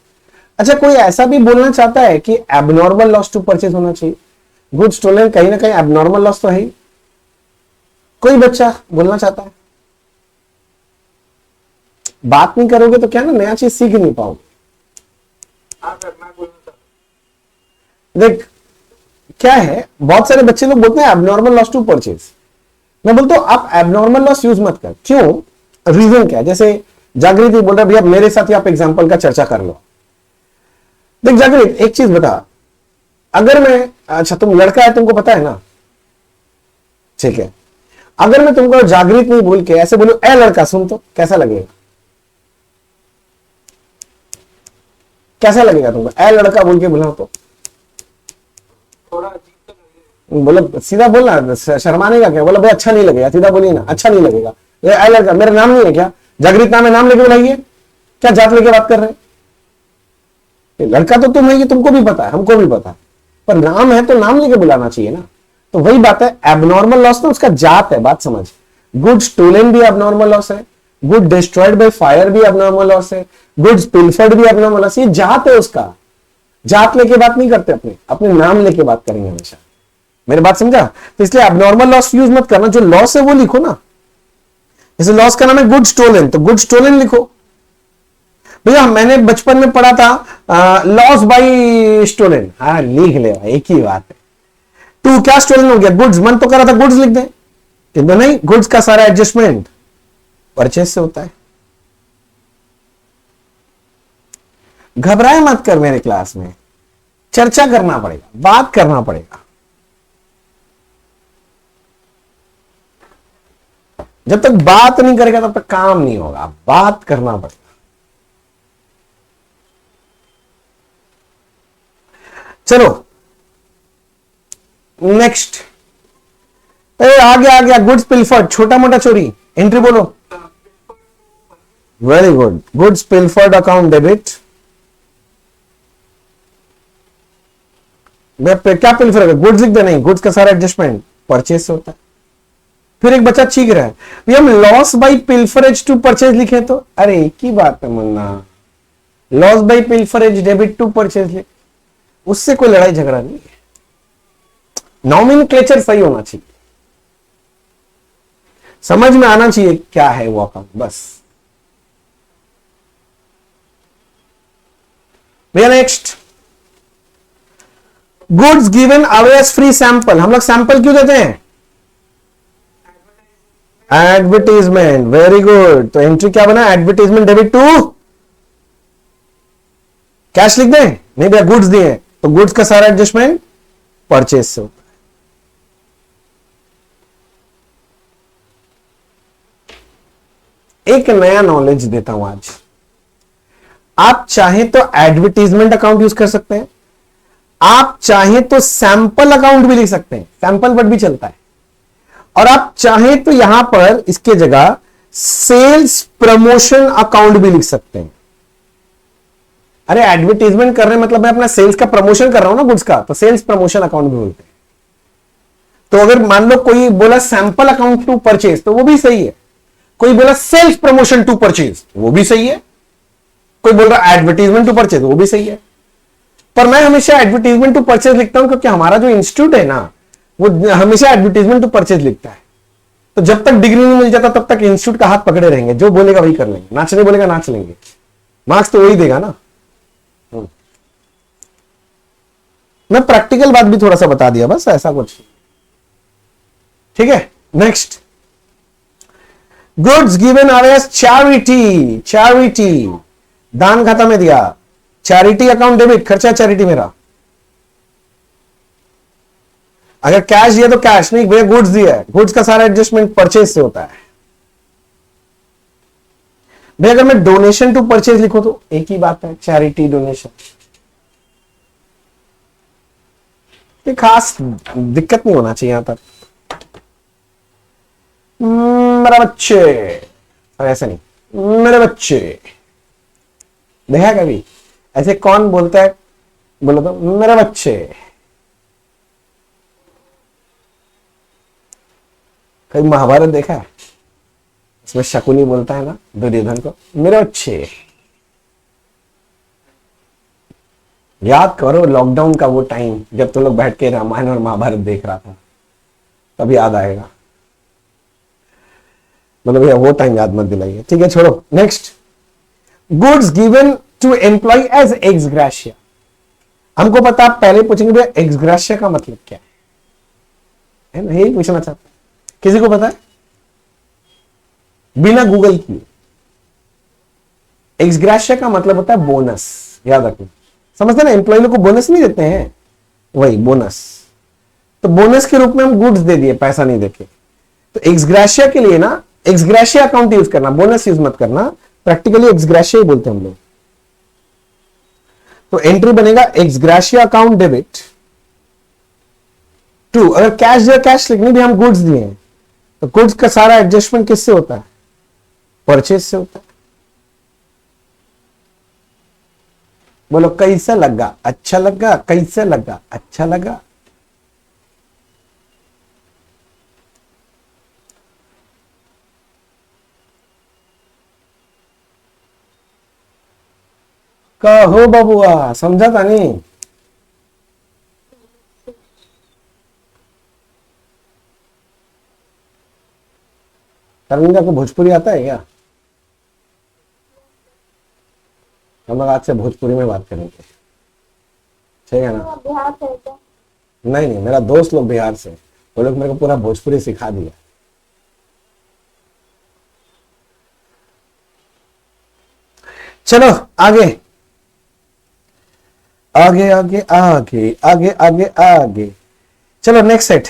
[SPEAKER 1] अच्छा, कोई ऐसा भी बोलना चाहता है कि एबनॉर्मल लॉस टू परचेज होना चाहिए? गुड स्टोलन कहीं ना कहीं एबनॉर्मल लॉस तो है ही। कोई बच्चा बोलना चाहता है? बात नहीं करोगे तो क्या ना, नया चीज सीख नहीं पाओगे।
[SPEAKER 2] हाँ सर, मैं बोलना चाहता
[SPEAKER 1] देख क्या है, बहुत सारे बच्चे लोग बोलते हैं एबनॉर्मल लॉस टू परचेज। मैं बोलता हूं आप एबनॉर्मल लॉस यूज मत कर। क्यों? रीजन क्या है? जैसे जागृति बोल रहा है भैया मेरे साथ ही आप एग्जांपल का चर्चा कर लो। देख जागृत, एक चीज बता, अगर मैं, अच्छा तुम लड़का है तुमको पता है ना, ठीक है, अगर मैं तुमको जागृत नहीं बोल के ऐसे बोलूं ए लड़का सुन, तो कैसा लगेगा? कैसा लगेगा तुमको ए लड़का बोल के बोला तो?
[SPEAKER 2] थोड़ा अजीब तो लगेगा।
[SPEAKER 1] बोलो सीधा बोलना, शर्माने का क्या? बोला भाई अच्छा नहीं लगेगा, सीधा बोलिए ना, अच्छा नहीं लगेगा। ये ए लड़का मेरा नाम नहीं है क्या? जागृत नाम है, नाम लेके बुलाइए। क्या जात लेके बात कर रहे हैं? लड़का तो तुम है, ये तुमको भी पता है, हमको भी पता है, पर नाम है तो नाम लेके बुलाना चाहिए ना। तो वही बात है, एबनॉर्मल लॉस ना उसका जात है, बात समझ। गुड स्टोलन भी एबनॉर्मल लॉस है, गुड डिस्ट्रॉयड बाय फायर भी एबनॉर्मल लॉस है, गुड्स पिल्फर्ड भी एबनॉर्मल लॉस। ये जात है उसका, जात लेके बात नहीं करते, अपने अपने नाम लेके बात करेंगे हमेशा। मेरी बात समझा? तो इसलिए एबनॉर्मल लॉस यूज मत करना, जो लॉस है वो लिखो ना। जैसे लॉस का नाम है गुड स्टोलन, तो गुड स्टोलन लिखो। भैया मैंने बचपन में पढ़ा था लॉस बाई स्टोलन, हाँ लिख ले, एक ही बात है। टू क्या स्टोलन हो गया? गुड्स। मन तो कर रहा था गुड्स लिख दें, किंतु नहीं, गुड्स का सारा एडजस्टमेंट परचेज से होता है। घबराए मत कर, मेरे क्लास में चर्चा करना पड़ेगा, बात करना पड़ेगा। जब तक बात नहीं करेगा तब तक काम नहीं होगा, बात करना पड़ेगा। चलो नेक्स्ट, आ गया गुड्स पिल्फर्ड, छोटा मोटा चोरी। एंट्री बोलो। Very good, goods pilfered account debit. क्या पिल्फर है? गुड्स लिख दे, नहीं, गुड्स का सारा एडजस्टमेंट परचेज से होता है। फिर एक बच्चा चीख रहा है हम loss by pilferage to purchase लिखे, तो अरे एक ही बात है मुन्ना, loss by pilferage debit to purchase लिख, उससे कोई लड़ाई झगड़ा नहीं है। नॉमिनक्लेचर सही होना चाहिए, समझ में आना चाहिए क्या है वो अकाउंट, बस। भैया next, goods given away as free sample. हम लोग सैंपल क्यों देते हैं? एडवर्टीजमेंट। वेरी गुड, तो एंट्री क्या बना? एडवर्टीजमेंट डेबिट टू कैश लिख दें? नहीं भैया, गुड्स दिए तो गुड्स का सारा एडजस्टमेंट परचेज से होता है। एक नया नॉलेज देता हूं आज। आप चाहें तो एडवर्टीजमेंट अकाउंट यूज कर सकते हैं, आप चाहें तो सैंपल अकाउंट भी लिख सकते हैं, सैंपल वर्ड भी चलता है, और आप चाहें तो यहां पर इसके जगह सेल्स प्रमोशन अकाउंट भी लिख सकते हैं। अरे एडवर्टीजमेंट कर रहे हैं मतलब मैं अपना सेल्स का प्रमोशन कर रहा हूं ना गुड्स का, तो सेल्स प्रमोशन अकाउंट भी बोलते हैं। तो अगर मान लो कोई बोला सैंपल अकाउंट टू परचेज, तो वो भी सही है। कोई बोला सेल्स प्रमोशन टू परचेज, वो भी सही है। कोई बोल रहा एडवर्टीजमेंट टू परचेज, वो भी सही है। पर मैं हमेशा एडवर्टीजमेंट टू परचेज लिखता हूं क्योंकि हमारा जो इंस्टीट्यूट है ना, वो हमेशा एडवर्टीजमेंट टू परचेज लिखता है। तो जब तक डिग्री नहीं मिल जाता तब तक इंस्टीट्यूट का हाथ पकड़े रहेंगे, जो बोलेगा वही कर लेंगे, नाचने बोलेगा नाच लेंगे, मार्क्स तो वही देगा ना। मैं प्रैक्टिकल बात भी थोड़ा सा बता दिया, बस ऐसा कुछ। ठीक है, next, goods given away as charity. Charity, दान खाता में दिया, चैरिटी अकाउंट डेबिट, खर्चा चैरिटी मेरा। अगर कैश दिया तो कैश, नहीं भैया गुड्स दिया है, गुड्स का सारा एडजस्टमेंट परचेज से होता है। भैया अगर मैं डोनेशन टू परचेज लिखो तो एक ही बात है, चैरिटी डोनेशन। खास दिक्कत नहीं होना चाहिए यहां पर। मेरा बच्चे, ऐसा नहीं, मेरे बच्चे। देखा कभी ऐसे कौन बोलता है? बोलो तो, मेरे बच्चे। कभी महाभारत देखा है? इसमें शकुनी बोलता है ना दुर्योधन को, मेरे बच्चे। याद करो लॉकडाउन का वो टाइम जब तुम लोग बैठ के रामायण और महाभारत देख रहा था, तब याद आएगा। मतलब भैया वो टाइम याद मत दिलाइए, ठीक है, छोड़ो। Next, goods given to employ as ex gratia. हमको पता, आप पहले पूछेंगे भैया एक्स ग्रेशिया का मतलब क्या है ना, यही पूछना चाहता है। किसी को पता है? बिना गूगल किए। एक्स ग्रेशिया का मतलब होता है बोनस, याद रखना। समझते ना, एम्प्लॉय लोग को बोनस नहीं देते हैं, वही बोनस। तो बोनस के रूप में हम गुड्स दे दिए, पैसा नहीं देके। तो एक्स ग्रेशिया के लिए ना, एक्स ग्रेशिया अकाउंट यूज करना, बोनस यूज मत करना। प्रैक्टिकली एक्स ग्रेशिया ही बोलते हैं हम लोग। तो एंट्री बनेगा ex gratia account debit to, अगर कैश दिया कैश लिखनी भी, हम गुड्स दिए हैं तो गुड्स का सारा एडजस्टमेंट किससे होता है? परचेज से होता है। बोलो कैसा लगा? अच्छा लगा? कैसा लगा? अच्छा लगा? कहो बबुआ, समझा था नहीं? तरंगा को भोजपुरी आता है क्या? हम लोग आज से भोजपुरी में बात करेंगे, ठीक है ना?
[SPEAKER 3] बिहार से है क्या?
[SPEAKER 1] नहीं नहीं, मेरा दोस्त लोग बिहार से, वो लोग मेरे को पूरा भोजपुरी सिखा दिया। चलो आगे आगे आगे आगे आगे आगे आगे, चलो नेक्स्ट सेट।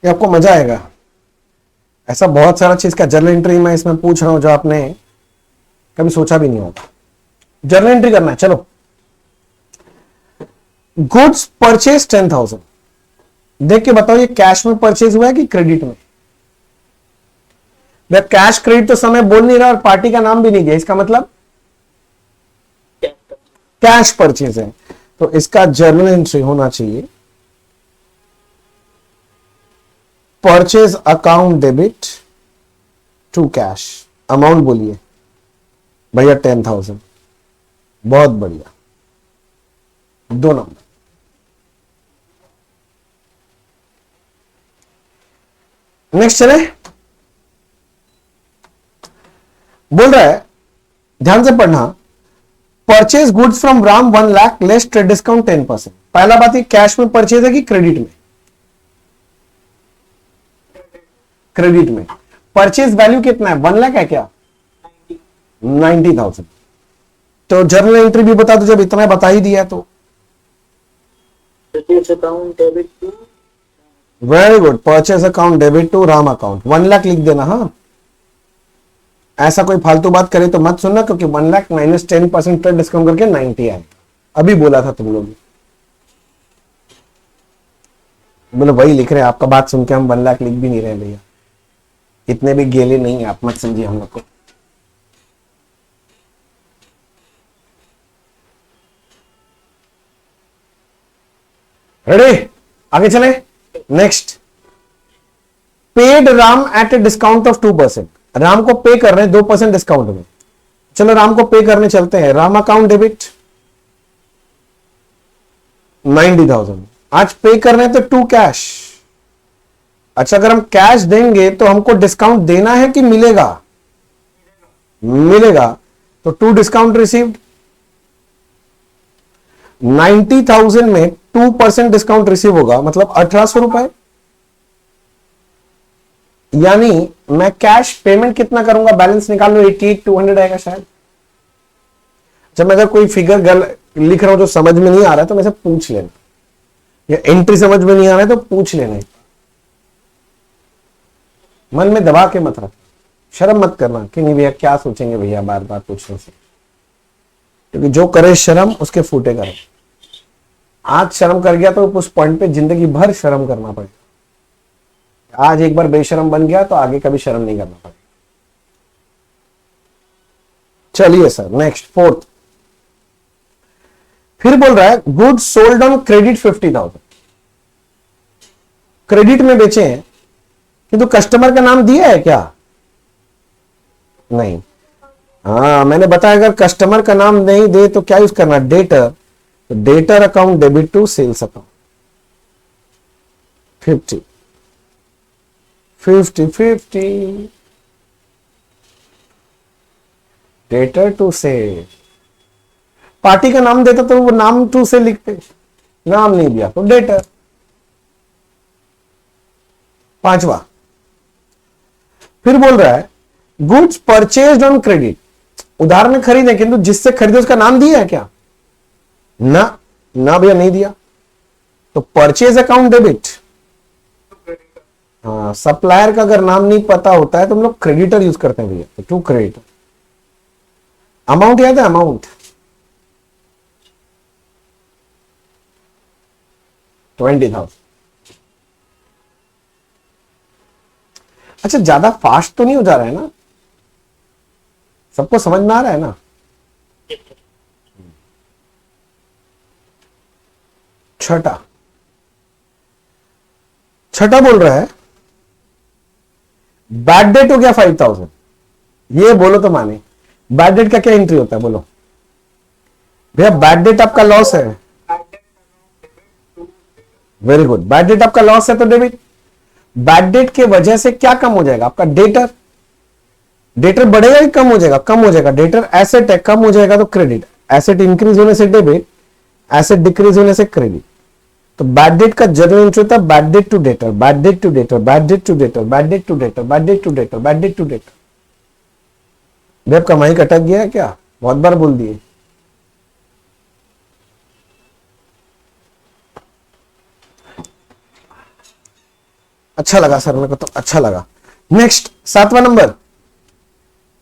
[SPEAKER 1] ये आपको मजा आएगा। ऐसा बहुत सारा चीज का जर्नल एंट्री मैं इसमें पूछ रहा हूं जो आपने कभी सोचा भी नहीं होगा। जर्नल एंट्री करना है, चलो। गुड्स परचेज 10,000, देख के बताओ ये कैश में परचेज हुआ है कि क्रेडिट में? वह कैश क्रेडिट तो समय बोल नहीं रहा और पार्टी का नाम भी नहीं दिया, इसका मतलब कैश परचेज है। तो इसका जर्नल एंट्री होना चाहिए purchase account debit to cash. Amount बोलिए भैया 10,000, बहुत बढ़िया, 2 नंबर। नेक्स्ट चले, बोल रहा है ध्यान से पढ़ना, purchase goods from Ram 1 lakh less trade discount 10%। पहला बात ये कैश में परचेज है कि क्रेडिट में? क्रेडिट में। परचेज वैल्यू कितना है? 1 लाख है क्या? 90,000। तो जर्नल एंट्री भी बता दो, जब इतना बता ही दिया तो।
[SPEAKER 2] Purchase account debit to,
[SPEAKER 1] very good, purchase account debit to Ram account 1 lakh लिख देना। हाँ, ऐसा कोई फालतू बात करे तो मत सुनना, क्योंकि 1 लाख माइनस 10% ट्रेड डिस्काउंट करके 90 आए। अभी बोला था तुम लोग, बोले वही लिख रहे हैं। आपका बात सुन के हम 1 लाख लिख भी नहीं रहे भैया, इतने भी गेले नहीं है आप, मत समझिए हम लोग को। रेडी, आगे चले। Next, paid Ram at a discount of 2%। Ram को पे कर रहे हैं 2% डिस्काउंट में। चलो राम को पे करने चलते हैं। राम अकाउंट डेबिट 90,000, आज पे कर रहे हैं तो टू कैश। अच्छा, अगर हम कैश देंगे तो हमको डिस्काउंट देना है कि मिलेगा? मिलेगा, तो टू डिस्काउंट रिसीव्ड। 90,000 में 2% डिस्काउंट रिसीव होगा, मतलब 1,800 रुपए। यानी मैं कैश पेमेंट कितना करूंगा? बैलेंस निकाल लो, 88,200 आएगा शायद। जब मैं अगर कोई फिगर लिख रहा हूं जो समझ में नहीं आ रहा है तो मेरे से पूछ लेना, या एंट्री समझ में नहीं आ रहा है तो पूछ लेना। मन में दबा के मत रख, शर्म मत करना कि नहीं भैया क्या सोचेंगे भैया बार बार पूछने से, क्योंकि जो करे शर्म उसके फूटे करे। आज शर्म कर गया तो उस पॉइंट पे जिंदगी भर शर्म करना पड़ेगा। आज एक बार बेशर्म बन गया तो आगे कभी शर्म नहीं करना पड़ेगा। चलिए सर, नेक्स्ट फोर्थ। फिर बोल रहा है goods sold on credit 50,000। Credit में बेचे हैं किंतु कस्टमर का नाम दिया है क्या? नहीं। हाँ, मैंने बताया अगर कस्टमर का नाम नहीं दे तो क्या यूज करना? डेटर। तो debtor account debit to sales account 50 50 50 debtor to sale. Party का नाम देता तो वो नाम टू से लिखते, नाम नहीं दिया तो डेटर। पांचवा, फिर बोल रहा है गुड्स परचेज्ड ऑन क्रेडिट। उधार में खरीदे किंतु जिससे खरीदे उसका नाम दिया है क्या? ना, ना भैया नहीं दिया, तो परचेज अकाउंट डेबिट। हाँ, सप्लायर का अगर नाम नहीं पता होता है तो हम लोग क्रेडिटर यूज करते हैं भैया, टू क्रेडिटर। अमाउंट याद है? अमाउंट 20,000। अच्छा, ज्यादा फास्ट तो नहीं हो जा रहा है ना? सबको समझ में आ रहा है ना? छठा बोल रहा है बैड डेट हो गया 5000। ये बोलो तो माने, बैड डेट का क्या एंट्री होता है बोलो भैया? बैड डेट आपका लॉस है। वेरी गुड, बैड डेट आपका लॉस है तो डेबिट। बैड डेट के वजह से क्या कम हो जाएगा? आपका डेटर। डेटर बढ़ेगा कि कम हो जाएगा? कम हो जाएगा। डेटर एसेट है, कम हो जाएगा तो क्रेडिट। एसेट इंक्रीज होने से डेबिट, एसेट डिक्रीज होने से क्रेडिट। तो बैड डेट का जर्नल एंट्री होता है bad debt to debtor, bad debt to debtor, bad debt to debtor, bad debt to debtor, bad debt to debtor, bad debt to debtor. Web का mic अटक गया है क्या? बहुत बार बोल दिए। अच्छा लगा सर, मेरे को तो अच्छा लगा। नेक्स्ट 7वां नंबर,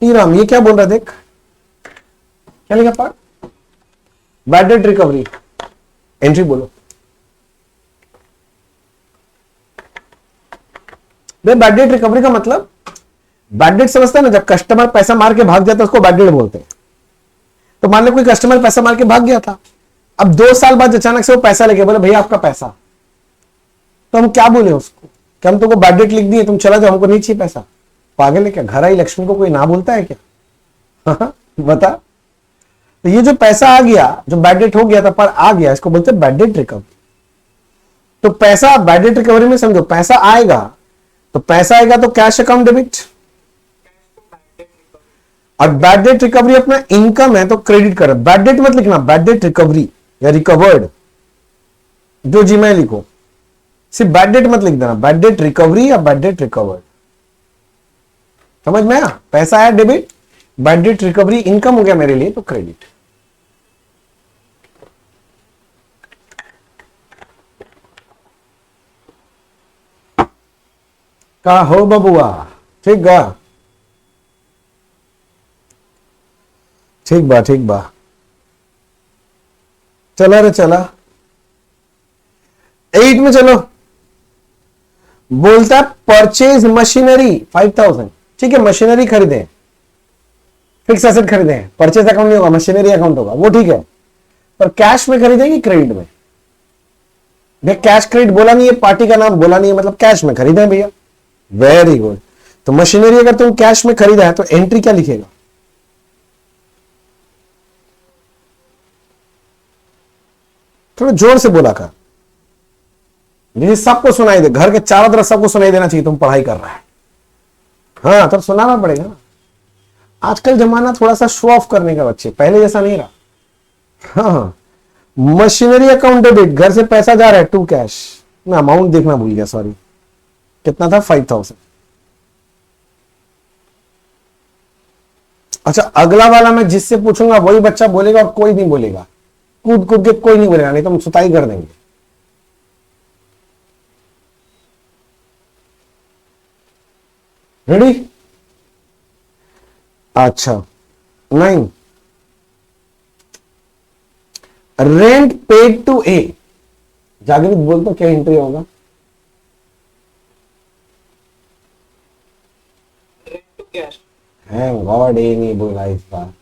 [SPEAKER 1] राम ये क्या बोल रहा है? देख क्या लिखा part, bad debt recovery entry बोलो। बैड डेट रिकवरी का मतलब, बैड डेट समझता है ना, जब कस्टमर पैसा मार के भाग जाता है उसको बैड डेट बोलते हैं। तो मान लो कोई कस्टमर पैसा मार के भाग गया था, अब 2 साल बाद अचानक से वो पैसा लेके बोले भैया आपका पैसा, तो हम क्या बोले उसको कि हम तुमको बैड डेट लिख दिए, तुम चला जाओ, हमको नहीं चाहिए पैसा। पागल है क्या? घर आई लक्ष्मी को कोई ना बोलता है क्या? बता। तो ये जो पैसा आ गया, जो बैड डेट हो गया था पर आ गया, इसको बोलते हैं बैड डेट रिकवरी। तो पैसा बैड डेट रिकवरी में समझो, पैसा आएगा तो पैसा आएगा तो कैश अकाउंट डेबिट, और बैड डेट रिकवरी अपना इनकम है तो क्रेडिट कर। बैड डेट मत लिखना, बैड डेट रिकवरी या रिकवर्ड जो जी में लिखो, सिर्फ बैड डेट मत लिख देना, बैड डेट रिकवरी या बैड डेट रिकवर्ड। समझ में आया? पैसा आया debit, bad debt recovery income हो गया मेरे लिए तो क्रेडिट। का हो बबुआ? ठीक गा, ठीक बा, ठीक बा। चला रे चला। 8 में चलो, बोलता परचेज मशीनरी 5000। ठीक है, मशीनरी खरीदे, फिक्स एसेट खरीदे, परचेज अकाउंट नहीं होगा, मशीनरी अकाउंट होगा, वो ठीक है। पर कैश में खरीदेंगे क्रेडिट में? भैया कैश क्रेडिट बोला नहीं है, पार्टी का नाम बोला नहीं है, मतलब कैश में खरीदे भैया। Very good. तो मशीनरी अगर तुम कैश में खरीदा है तो एंट्री क्या लिखेगा? थोड़ा जोर से बोला कर, जिसे सबको सुनाई दे, घर के चारों तरफ सबको सुनाई देना चाहिए तुम पढ़ाई कर रहा है। हाँ तो सुनाना पड़ेगा ना। आजकल जमाना थोड़ा सा शो ऑफ करने का, बच्चे पहले जैसा नहीं रहा। हाँ, मशीनरी अकाउंट डेबिट, घर से पैसा जा रहा है टू कैश। मैं अमाउंट देखना भूल गया, सॉरी। कितना था? 5000। अच्छा, अगला वाला मैं जिससे पूछूंगा वही बच्चा बोलेगा और कोई नहीं बोलेगा, कूद कूद के कोई नहीं बोलेगा, नहीं तो हम सुताई कर देंगे। रेडी? अच्छा, 9, रेंट पेड टू ए। जागृत बोल तो क्या एंट्री होगा? है गॉड, ए नहीं बोला इस बार।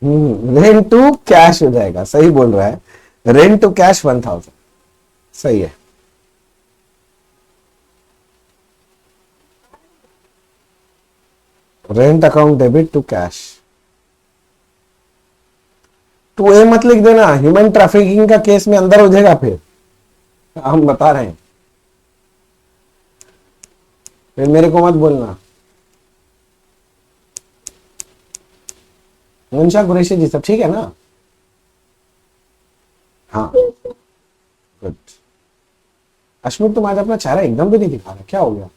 [SPEAKER 1] रेंट टू कैश हो जाएगा, सही बोल रहा है। रेंट टू कैश 1000, सही है। Rent account debit to cash. To A मत लिख देना, ह्यूमन ट्रैफिकिंग का केस में अंदर हो जाएगा फिर, हम बता रहे हैं। फिर मेरे को मत बोलना। मुंशा कुरैशी जी सब ठीक है ना? हाँ गुड। अश्मित तुम आज अपना चेहरा एकदम भी नहीं दिखा रहा, क्या हो गया?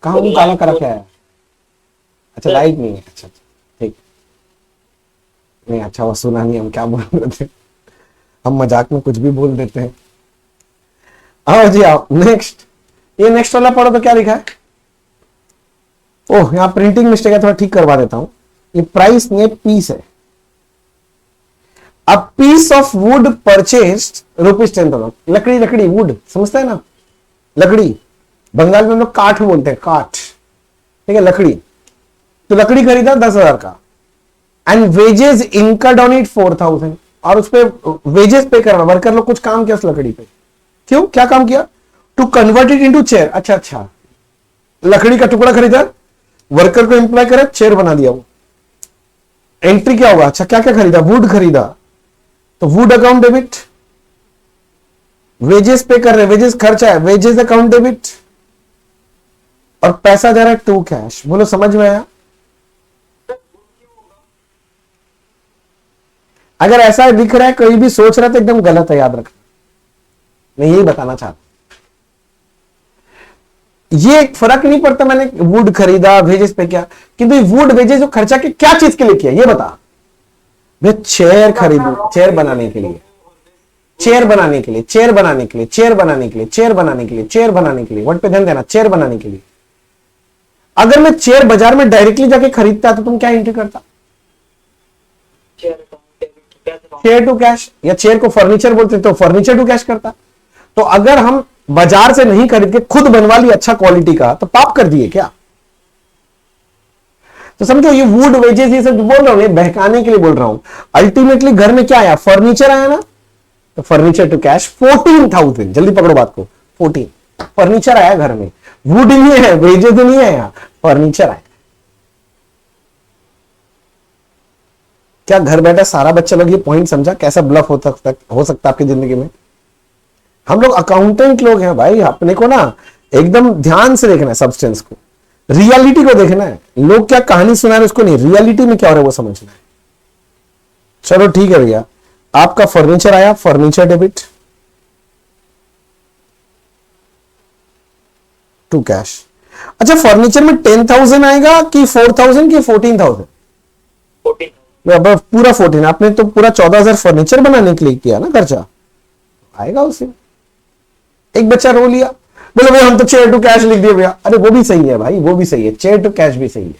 [SPEAKER 1] कहाँ मुंह काला करा क्या है? अच्छा लाइट नहीं है, अच्छा ठीक नहीं। अच्छा वो सुना नहीं, हम क्या बोल रहे थे, हम मजाक में कुछ भी बोल देते हैं। आओ जी आओ, नेक्स्ट। ये नेक्स्ट वाला पढ़ो तो क्या लिखा है? ओह यहाँ प्रिंटिंग मिस्टेक है, थोड़ा ठीक करवा देता हूं। ये प्राइस नहीं है, पीस है। A piece of wood purchased ₹10,000। लकड़ी, लकड़ी वुड समझता है ना, लकड़ी। बंगाल में हम लोग काठ बोलते हैं, काठ। ठीक है, लकड़ी। तो लकड़ी खरीदा 10,000 का, and wages incurred on it 4,000, और उस पर वेजेस पे करवा, वर्कर लोग कुछ काम किया उस लकड़ी पे। क्यों, क्या काम किया? To convert it into chair. अच्छा, लकड़ी का टुकड़ा खरीदा, वर्कर को एम्प्लॉय करे, चेयर बना दिया। वो एंट्री क्या होगा? अच्छा, क्या क्या खरीदा? वुड खरीदा, तो वुड अकाउंट डेबिट। वेजेस पे कर रहे, वेजेस खर्चा है, वेजेस अकाउंट डेबिट, और पैसा जा रहा है टू कैश। बोलो समझ में आया? अगर ऐसा दिख रहा है, कोई भी सोच रहा है, तो एकदम गलत है, याद रखना। मैं यही बताना चाहता हूं, ये फर्क नहीं पड़ता मैंने वुड खरीदा वेजेस पे क्या, किंतु वुड वेजेस जो खर्चा के क्या चीज के लिए किया ये बता। मैं चेयर खरीदू, चेयर बनाने के लिए, चेयर बनाने के लिए, चेयर बनाने के लिए, चेयर बनाने के लिए, चेयर बनाने के लिए, चेयर बनाने के लिए, वर्ड पे ध्यान देना, चेयर बनाने के लिए। अगर मैं चेयर बाजार में डायरेक्टली जाके खरीदता तो तुम क्या एंट्री करता? चेयर टू कैश, या चेयर को फर्नीचर बोलते तो फर्नीचर टू कैश करता। तो अगर हम बाजार से नहीं खरीद के खुद बनवा लिया अच्छा क्वालिटी का, तो पाप कर दिए क्या? तो समझो, ये वुड वेजेस ये सब बोल रहा हूं, ये बहकाने के लिए बोल रहा हूं। अल्टीमेटली घर में क्या आया? फर्नीचर आया ना, तो फर्नीचर टू कैश 14,000। जल्दी पकड़ो बात को, 14 फर्नीचर आया घर में, वुड नहीं है, वेजेस नहीं आया, फर्नीचर आया। क्या घर बैठा सारा बच्चा लोग ये पॉइंट समझा? कैसा ब्लफ हो सकता आपकी जिंदगी में? हम लोग अकाउंटेंट लोग हैं भाई, अपने को ना एकदम ध्यान से देखना है, सब्सटेंस को, रियलिटी को देखना है। लोग क्या कहानी सुना रहे उसको नहीं, रियलिटी में क्या हो रहा है वो समझना है। चलो ठीक है भैया, आपका फर्नीचर आया, फर्नीचर डेबिट टू कैश। अच्छा, फर्नीचर में 10,000 आएगा कि 4,000 कि 14,000?
[SPEAKER 2] 14।
[SPEAKER 1] पूरा 14। आपने तो पूरा 14,000 फर्नीचर बनाने के लिए किया ना खर्चा, आएगा उसे। एक बच्चा रो लिया, बोले भैया हम तो चेयर टू कैश लिख दिए भैया। अरे वो भी सही है भाई, वो भी सही है, चेयर टू कैश भी सही है,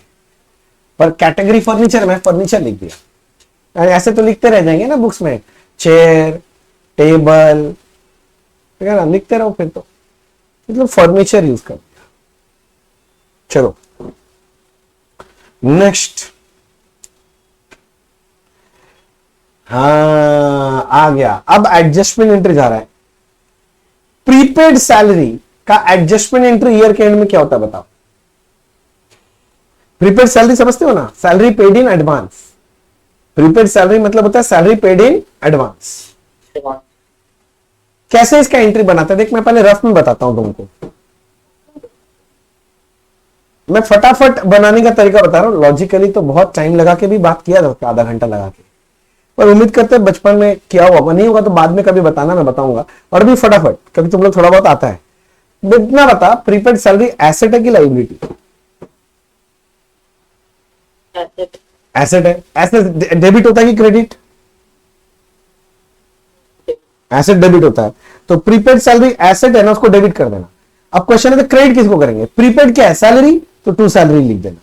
[SPEAKER 1] पर कैटेगरी फर्नीचर में फर्नीचर लिख दिया। ऐसे तो लिखते रह जाएंगे ना बुक्स में, चेयर टेबल ना, लिखते रहो फिर तो, मतलब फर्नीचर यूज कर दिया। चलो नेक्स्ट, हाँ आ गया। अब एडजस्टमेंट एंट्री जा रहा है। प्रीपेड सैलरी का एडजस्टमेंट एंट्री ईयर के एंड में क्या होता है बताओ? प्रीपेड सैलरी समझते हो ना, salary paid in advance. Prepaid salary मतलब होता है सैलरी पेड इन एडवांस। कैसे इसका एंट्री बनाते हैं देख, मैं पहले रफ में बताता हूं तुमको। मैं फटाफट बनाने का तरीका बता रहा हूं, लॉजिकली तो बहुत टाइम लगा के भी बात किया था, आधा घंटा लगा के, पर उम्मीद करते हैं बचपन में किया होगा, नहीं होगा तो बाद में कभी बताना, मैं बताऊंगा। और भी फटाफट, कभी तुम लोग थोड़ा बहुत आता है, इतना बता, प्रीपेड सैलरी एसेट है कि लाइबिलिटी? एसेट है। एसेट डेबिट होता है कि क्रेडिट? एसेट डेबिट होता है, तो प्रीपेड सैलरी एसेट है ना, उसको डेबिट कर देना। अब क्वेश्चन है तो क्रेडिट किसको करेंगे? प्रीपेड क्या है? सैलरी, तो टू सैलरी लिख देना।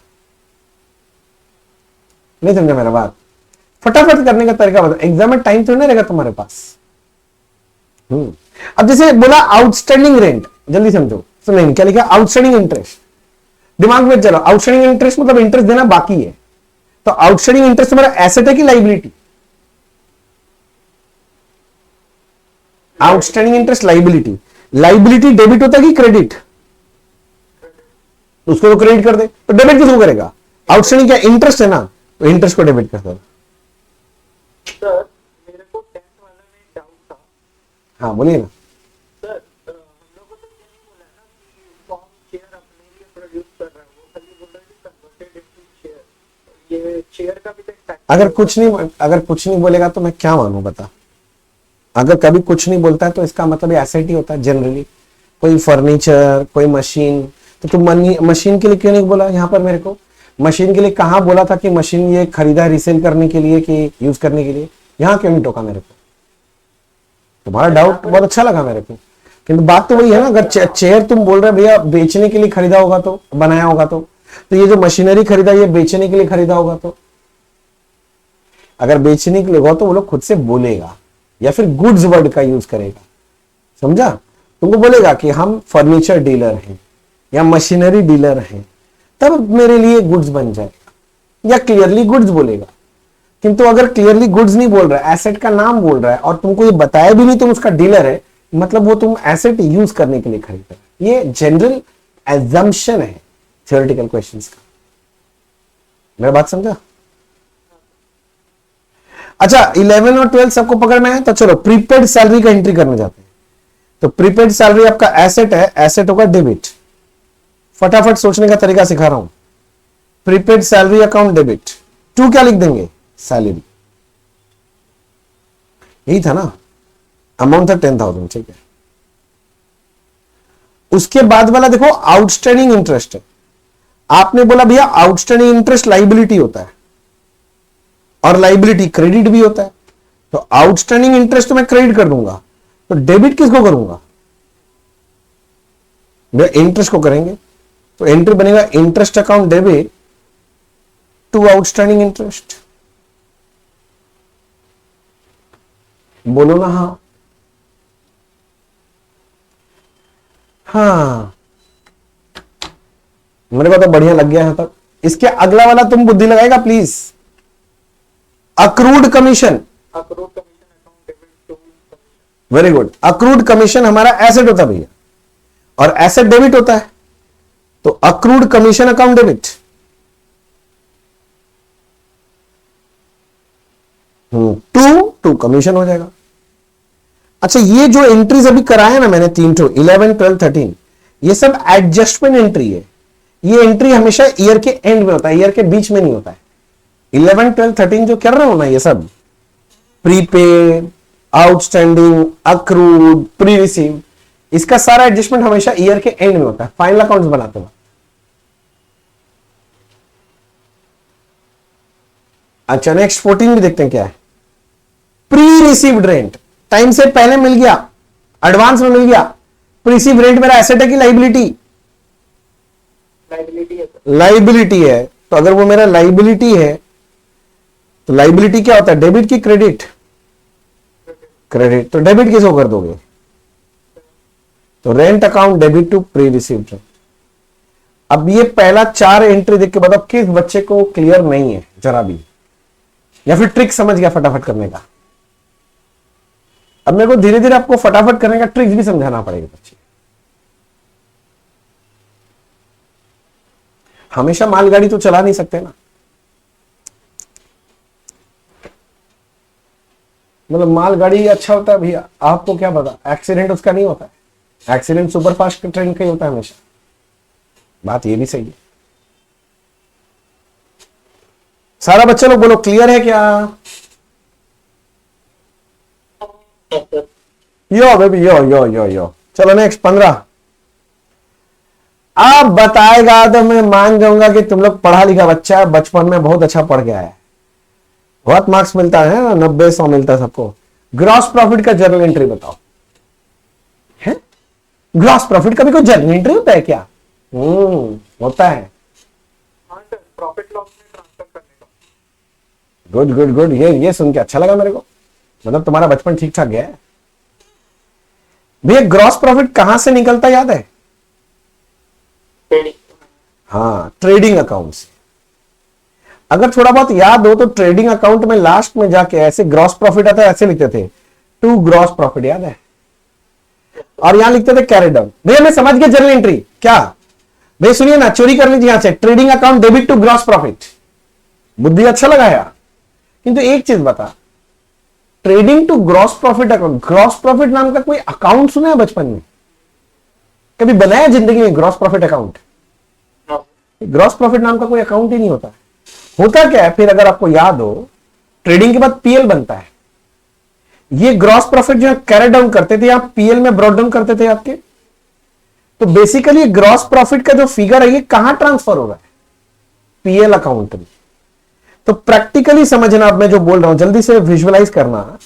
[SPEAKER 1] नहीं समझा मेरा बात? फटाफट करने का तरीका बता, एग्जाम में टाइम तो नहीं रहेगा तुम्हारे पास। अब जैसे बोला आउटस्टैंडिंग रेंट, जल्दी समझो, सुनिए क्या लिखा? Outstanding interest. दिमाग में चलो, आउटस्टैंडिंग इंटरेस्ट मतलब इंटरेस्ट देना बाकी है, तो आउटस्टैंडिंग इंटरेस्ट तुम्हारा एसेट है कि liability? Outstanding interest liability. Liability debit होता है कि क्रेडिट? उसको तो क्रेडिट कर दे, तो डेबिट किसको करेगा? आउटस्टैंडिंग क्या इंटरेस्ट है ना, तो इंटरेस्ट को डेबिट कर दो।
[SPEAKER 2] सर मेरे को टैक्स वाला में डाउट था।
[SPEAKER 1] हाँ बोलिए ना।
[SPEAKER 2] सर हम लोगों को ये नहीं बोला ना कि फॉर्म चेयर अपने लिए प्रोड्यूस कर रहा है, वो खाली बोल रहा है कि कन्वर्टेड इनटू चेयर। ये चेयर का भी तो एक फैक्टर।
[SPEAKER 1] अगर कुछ नहीं बोलेगा तो मैं क्या मानूं बता? अगर कभी कुछ नहीं बोलता है तो इसका मतलब एसेट ही होता है जनरली। कोई फर्नीचर, कोई मशीन, तो तुम मशीन के लिए क्यों नहीं बोला यहाँ पर मेरे को? मशीन के लिए कहाँ बोला था कि मशीन ये खरीदा रिसेल करने के लिए कि यूज करने के लिए? यहाँ क्यों नहीं टोका मेरे को? तुम्हारा डाउट बहुत अच्छा लगा मेरे को, किंतु बात तो वही है ना। अगर चेयर तुम बोल रहे भैया बेचने के लिए खरीदा होगा, तो बनाया होगा, तो ये जो मशीनरी खरीदा ये बेचने के लिए खरीदा होगा, तो अगर बेचने के लिए होगा तो वो लोग खुद से बोलेगा, या फिर गुड्स वर्ड का यूज करेगा, समझा? तुमको बोलेगा कि हम फर्नीचर डीलर हैं या मशीनरी डीलर हैं, तब मेरे लिए गुड्स बन जाएगा। या क्लियरली गुड्स बोलेगा। किंतु अगर क्लियरली गुड्स नहीं बोल रहा है, एसेट का नाम बोल रहा है और तुमको ये बताया भी नहीं तुम उसका डीलर है, मतलब वो तुम एसेट यूज करने के लिए खरीद रहे हो। ये जनरल एजम्पशन है थ्योरेटिकल क्वेश्चंस का। मेरा बात समझा? अच्छा 11 और 12 सबको पकड़ में है, तो चलो प्रीपेड सैलरी का एंट्री करने जाते हैं। तो प्रीपेड सैलरी आपका एसेट है, एसेट होगा डेबिट। फटाफट सोचने का तरीका सिखा रहा हूं। Prepaid salary account debit, to क्या लिख देंगे? सैलरी। यही था ना, अमाउंट था 10,000, ठीक है। उसके बाद वाला देखो आउटस्टैंडिंग इंटरेस्ट है। आपने बोला भैया आउटस्टैंडिंग इंटरेस्ट लाइबिलिटी होता है और लाइबिलिटी क्रेडिट भी होता है, तो आउटस्टैंडिंग इंटरेस्ट मैं क्रेडिट कर दूंगा, तो डेबिट किसको करूंगा? इंटरेस्ट को करेंगे। तो एंट्री बनेगा interest account debit to outstanding interest. बोलो ना हाँ। हाँ मेरे को तो बढ़िया लग गया है तक। इसके अगला वाला तुम बुद्धि लगाएगा please. Accrued commission,
[SPEAKER 2] accrued commission account debit to,
[SPEAKER 1] very good. Accrued commission हमारा एसेट होता है भैया, और एसेट डेबिट होता है, तो accrued commission account debit. To commission हो जाएगा। अच्छा ये जो एंट्रीज अभी कराया ना मैंने, 3 ठो 11, 12, 13, ये सब एडजस्टमेंट एंट्री है। ये एंट्री हमेशा ईयर के एंड में होता है, ईयर के बीच में नहीं होता है। 11, 12, 13 जो कर रहे हो ना, ये सब prepaid, outstanding, accrued, pre receive, इसका सारा एडजस्टमेंट हमेशा ईयर के एंड में होता है, फाइनल अकाउंट्स बनाते हो। अच्छा नेक्स्ट 14 भी देखते हैं क्या है। प्री रिसीव्ड रेंट, टाइम से पहले मिल गया, एडवांस में मिल गया। प्री रिसीव रेंट मेरा एसेट है कि लाइबिलिटी?
[SPEAKER 2] लाइबिलिटी है।
[SPEAKER 1] लाइबिलिटी है, तो अगर वो मेरा लाइबिलिटी है तो लाइबिलिटी क्या होता है, डेबिट की क्रेडिट? क्रेडिट। तो डेबिट किसको कर दोगे? तो rent account debit to pre received rent. अब ये पहला 4 एंट्री देख के बताओ किस बच्चे को क्लियर नहीं है जरा भी, या फिर ट्रिक समझ गया फटाफट करने का। अब मेरे को धीरे धीरे आपको फटाफट करने का ट्रिक्स भी समझाना पड़ेगा बच्चे। हमेशा मालगाड़ी तो चला नहीं सकते ना, मतलब मालगाड़ी अच्छा होता है भैया, आपको क्या पता, एक्सीडेंट उसका नहीं होता है। एक्सीडेंट सुपरफास्ट ट्रेन का ही होता है हमेशा। बात ये भी सही है। सारा बच्चे लोग बोलो क्लियर है क्या? यो बेबी यो यो यो यो। चलो नेक्स्ट 15। आप बताएगा तो मैं मान जाऊंगा कि तुम लोग पढ़ा लिखा बच्चा, बचपन में बहुत अच्छा पढ़ गया है, बहुत मार्क्स मिलता है ना, 90-100 मिलता है सबको। ग्रॉस प्रॉफिट का जर्नल एंट्री बताओ। है ग्रॉस प्रॉफिट का भी कोई जर्नल एंट्री होता है क्या? होता है।
[SPEAKER 2] हाँ सर, प्रॉफिट लॉस में ट्रांसफर करने का।
[SPEAKER 1] गुड गुड गुड, ये सुन के अच्छा लगा मेरे को, मतलब तुम्हारा बचपन ठीक ठाक गया है। भैया ग्रॉस प्रॉफिट कहां से निकलता याद है? हाँ ट्रेडिंग अकाउंट से। अगर थोड़ा बहुत याद हो तो ट्रेडिंग अकाउंट में लास्ट में जाके ऐसे ग्रॉस प्रॉफिट आता है, ऐसे लिखते थे टू ग्रॉस प्रॉफिट, याद है? और यहां लिखते थे कैरी डाउन। भैया मैं समझ गया जर्नल एंट्री क्या। भैया सुनिए ना, चोरी कर लीजिए यहां से, trading account debit to gross profit. बुद्धि अच्छा लगा यार। किंतु एक चीज बता, trading to gross profit account, gross profit नाम का कोई अकाउंट सुना है बचपन में? कभी बनाया जिंदगी में gross profit account? Gross profit नाम का कोई अकाउंट ही नहीं होता है। होता क्या है फिर, अगर आपको याद हो, ट्रेडिंग के बाद पीएल बनता है। ये ग्रॉस प्रॉफिट जो कैरी डाउन करते थे आप पीएल में ब्रॉट डाउन करते थे आपके। तो बेसिकली ग्रॉस प्रॉफिट का जो फिगर है ये कहां ट्रांसफर हो रहा है? पीएल अकाउंट में। तो प्रैक्टिकली समझना, अब मैं जो बोल रहा हूं जल्दी से विजुअलाइज करना।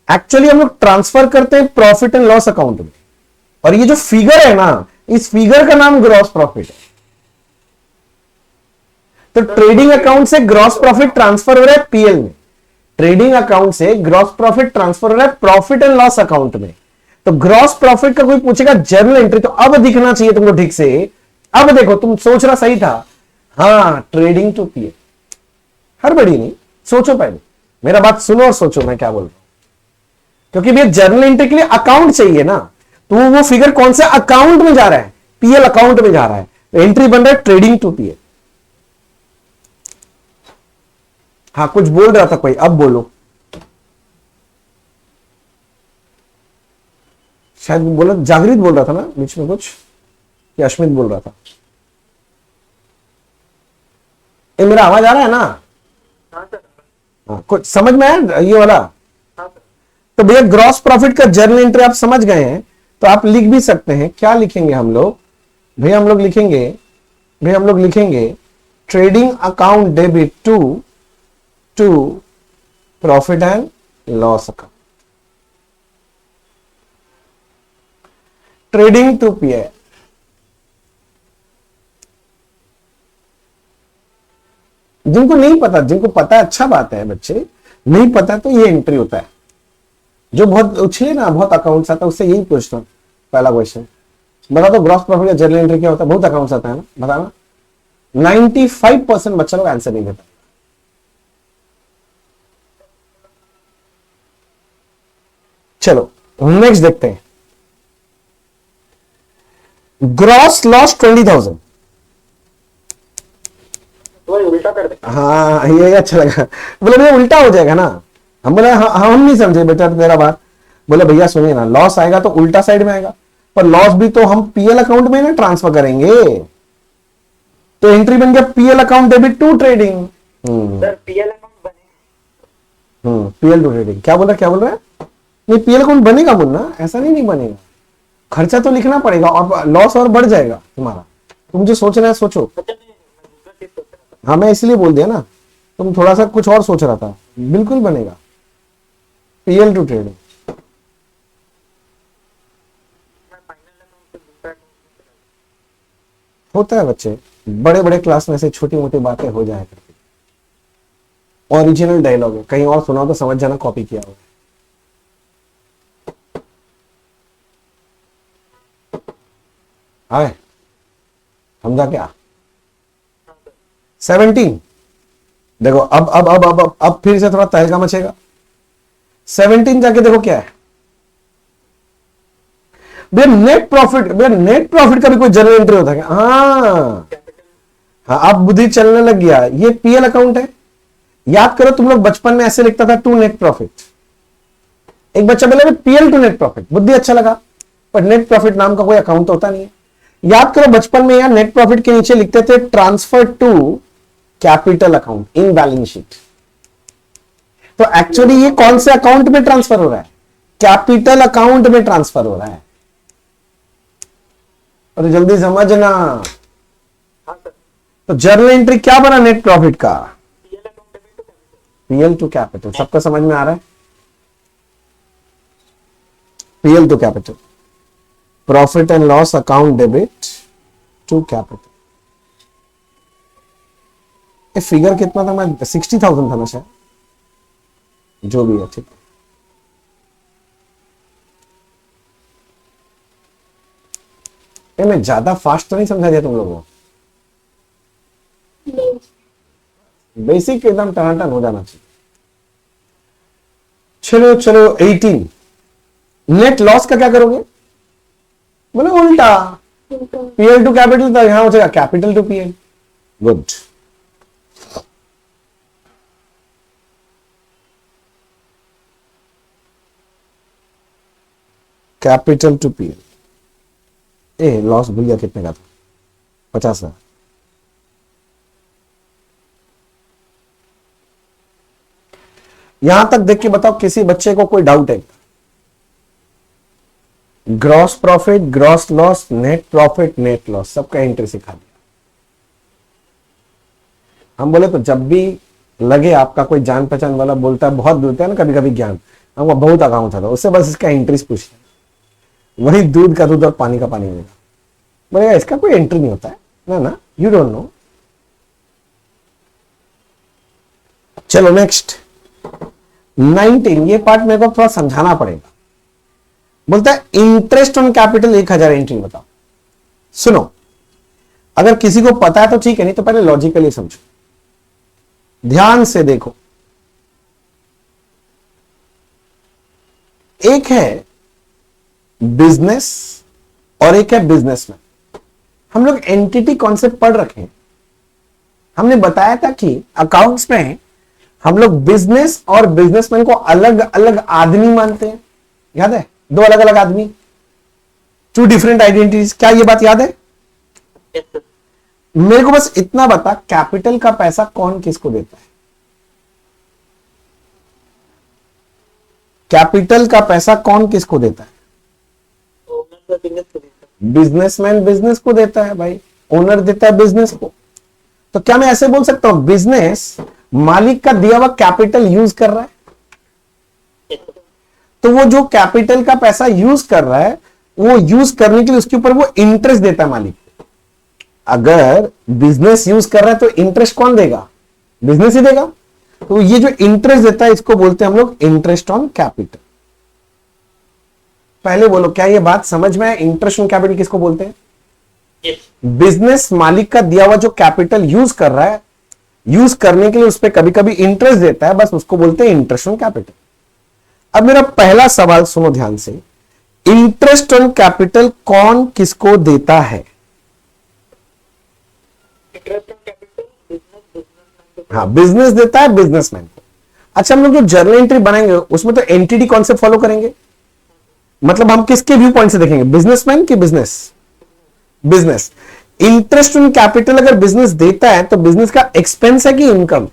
[SPEAKER 1] एक्चुअली हम लोग ट्रांसफर करते हैं प्रॉफिट एंड लॉस अकाउंट में, और ये जो फिगर है ना, इस फिगर का नाम ग्रॉस प्रॉफिट है। तो ट्रेडिंग अकाउंट से ग्रॉस प्रॉफिट ट्रांसफर हो रहा है पीएल में, ट्रेडिंग अकाउंट से ग्रॉस प्रॉफिट ट्रांसफर हो रहा है प्रॉफिट एंड लॉस अकाउंट में। तो ग्रॉस प्रॉफिट का कोई पूछेगा जर्नल एंट्री, तो अब दिखना चाहिए तुमको ठीक से। अब देखो तुम सोच रहा सही था, हाँ ट्रेडिंग टू पीएल। हड़बड़ी नहीं, सोचो पहले, मेरा बात सुनो और सोचो मैं क्या बोल रहा हूं, क्योंकि भैया जर्नल एंट्री के लिए अकाउंट चाहिए ना, तो वो फिगर कौन से अकाउंट में जा रहा है, पीएल अकाउंट में जा रहा है, तो एंट्री बन रहा है ट्रेडिंग टू पीएल। हाँ कुछ बोल रहा था कोई, अब बोलो, शायद बोला जागृत बोल रहा था ना बीच में कुछ, या अश्मित बोल रहा था। ये मेरा आवाज आ रहा है ना?
[SPEAKER 2] हाँ सर।
[SPEAKER 1] हाँ कुछ समझ में आया ये वाला?
[SPEAKER 2] हाँ सर।
[SPEAKER 1] तो भैया ग्रॉस प्रॉफिट का जर्नल एंट्री आप समझ गए हैं, तो आप लिख भी सकते हैं। क्या लिखेंगे हम लोग? भैया हम लोग लिखेंगे trading account debit to profit and loss account, trading to PL. जिनको नहीं पता, जिनको पता है अच्छा बात है, बच्चे नहीं पता तो ये एंट्री होता है। जो बहुत उछले ना, बहुत अकाउंट्स आता है, उससे यही पूछता हूं पहला क्वेश्चन, बता दो ग्रॉस प्रॉफिट का जर्नल एंट्री क्या होता है? बहुत अकाउंट्स आता है ना, बताना। 95% बच्चा लोग आंसर नहीं देता। चलो नेक्स्ट देखते हैं, ग्रॉस लॉस 20,000।
[SPEAKER 2] वही उल्टा कर दे।
[SPEAKER 1] हाँ ये अच्छा लगा, बोले भैया उल्टा हो जाएगा ना। हम बोले हम नहीं समझे बेटा तेरा बात। बोले भैया सुनिए ना, लॉस आएगा तो उल्टा साइड में आएगा, पर लॉस भी तो हम पीएल अकाउंट में ना ट्रांसफर करेंगे, तो एंट्री बन गया PL account debit to trading.
[SPEAKER 2] Sir PL account बने।
[SPEAKER 1] PL to trading. क्या बोल रहा है? नहीं पीएल अकाउंट बनेगा मुन्ना, ऐसा नहीं बनेगा, खर्चा तो लिखना पड़ेगा और लॉस और बढ़ जाएगा तुम्हारा। तुम जो सोच रहे हैं सोचो।
[SPEAKER 2] अच्छा नहीं, मैं दूसरा चीज सोच रहा था।
[SPEAKER 1] हाँ मैं इसलिए बोल दिया ना, तुम थोड़ा सा कुछ और सोच रहा था। बिल्कुल बनेगा पीएल टू ट्रेडिंग।
[SPEAKER 2] मैं फाइनल अकाउंट से दूसरा अकाउंट में चला
[SPEAKER 1] होता है बच्चे, बड़े बड़े क्लास में से छोटी मोटी बातें हो जाए करती। ओरिजिनल डायलॉग है, कहीं और सुनाओ तो समझ जाना कॉपी किया होगा। आए समझा क्या? 17 देखो, अब फिर से थोड़ा तहलका मचेगा। 17 जाके देखो क्या है भैया, नेट प्रॉफिट। भैया नेट प्रॉफिट का भी कोई जर्नल एंट्री होता है क्या? हाँ अब बुद्धि चलने लग गया। ये पीएल अकाउंट है, याद करो तुम लोग बचपन में ऐसे लिखता था टू नेट प्रॉफिट। एक बच्चा बोले पीएल टू नेट प्रॉफिट, बुद्धि अच्छा लगा, पर नेट प्रॉफिट नाम का कोई अकाउंट होता नहीं है। याद करो बचपन में यार नेट प्रॉफिट के नीचे लिखते थे transfer to capital account in balance sheet. तो एक्चुअली ये कौन से अकाउंट में ट्रांसफर हो रहा है? कैपिटल अकाउंट में ट्रांसफर हो रहा है। और जल्दी समझना,
[SPEAKER 2] हाँ सर।
[SPEAKER 1] तो जर्नल एंट्री क्या बना नेट प्रॉफिट का?
[SPEAKER 2] PL account debit to capital.
[SPEAKER 1] PL to capital. सबका समझ में आ रहा है? PL to capital, profit and loss account debit to capital. ये फिगर कितना था? मैं 60,000 था ना शायद, जो भी है ठीक है। ये मैं ज्यादा फास्ट तो नहीं समझा दिया तुम लोगों को? बेसिक एकदम टनाटन हो जाना चाहिए। चलो 18 नेट लॉस का क्या करोगे? बोले उल्टा, पीएल टू कैपिटल था, यहां हो जाएगा capital to PL. Good. Capital to PL. A loss भूल गया कितने का था? 50,000। यहां तक देख के बताओ किसी बच्चे को कोई डाउट है? Gross profit, gross loss, net profit, net loss, सबका एंट्री सिखा दिया। हम बोले तो जब भी लगे आपका कोई जान पहचान वाला बोलता है, बहुत बोलता है ना कभी कभी ज्ञान, हमको बहुत अकाउंट था, उससे बस इसका एंट्रीज पूछ लें, वही दूध का दूध और पानी का पानी मिलेगा। बोलेगा इसका कोई एंट्री नहीं होता है ना, यू डोंट नो। चलो नेक्स्ट 19, ये पार्ट मेरे को थोड़ा समझाना पड़ेगा। बोलता है इंटरेस्ट ऑन कैपिटल 1000 एंट्री बताओ। सुनो, अगर किसी को पता है तो ठीक है, नहीं तो पहले लॉजिकली समझो। ध्यान से देखो, एक है बिजनेस और एक है बिजनेसमैन। हम लोग एंटिटी कॉन्सेप्ट पढ़ रखे हैं। हमने बताया था कि अकाउंट्स में हम लोग बिजनेस और बिजनेसमैन को अलग अलग आदमी मानते हैं। याद है? दो अलग अलग आदमी, टू डिफरेंट आइडेंटिटीज। क्या ये बात याद है?
[SPEAKER 2] Yes, sir.
[SPEAKER 1] मेरे को बस इतना बता, कैपिटल का पैसा कौन किसको देता है? कैपिटल का पैसा कौन किसको देता है?
[SPEAKER 2] Owner का business को देता
[SPEAKER 1] बिजनेसमैन बिजनेस को देता है भाई, ओनर देता है बिजनेस को। तो क्या मैं ऐसे बोल सकता हूं बिजनेस मालिक का दिया हुआ कैपिटल यूज कर रहा है?
[SPEAKER 2] है। Yes, sir.
[SPEAKER 1] तो वो जो कैपिटल का पैसा यूज कर रहा है, वो यूज करने के लिए उसके ऊपर वो इंटरेस्ट देता है मालिक। अगर बिजनेस यूज कर रहा है तो इंटरेस्ट कौन देगा? बिजनेस ही देगा। तो ये जो इंटरेस्ट देता है इसको बोलते हैं हम लोग इंटरेस्ट ऑन कैपिटल। पहले बोलो, क्या ये बात समझ में है? इंटरेस्ट ऑन कैपिटल किसको बोलते हैं?
[SPEAKER 2] Yes.
[SPEAKER 1] बिजनेस मालिक का दिया हुआ जो कैपिटल यूज कर रहा है, यूज करने के लिए उस पर कभी कभी इंटरेस्ट देता है, बस उसको बोलते हैं इंटरेस्ट ऑन कैपिटल। अब मेरा पहला सवाल सुनो ध्यान से, इंटरेस्ट ऑन कैपिटल कौन किसको देता है?
[SPEAKER 2] Interest on capital, businessman को।
[SPEAKER 1] हाँ, बिजनेस देता है बिजनेसमैन को। अच्छा, हम लोग जो जर्नल एंट्री बनाएंगे उसमें तो एंटिटी कॉन्सेप्ट फॉलो करेंगे। मतलब हम किसके व्यू पॉइंट से देखेंगे, बिजनेसमैन की business? Business. Interest on capital अगर बिजनेस देता है तो बिजनेस का एक्सपेंस है कि इनकम?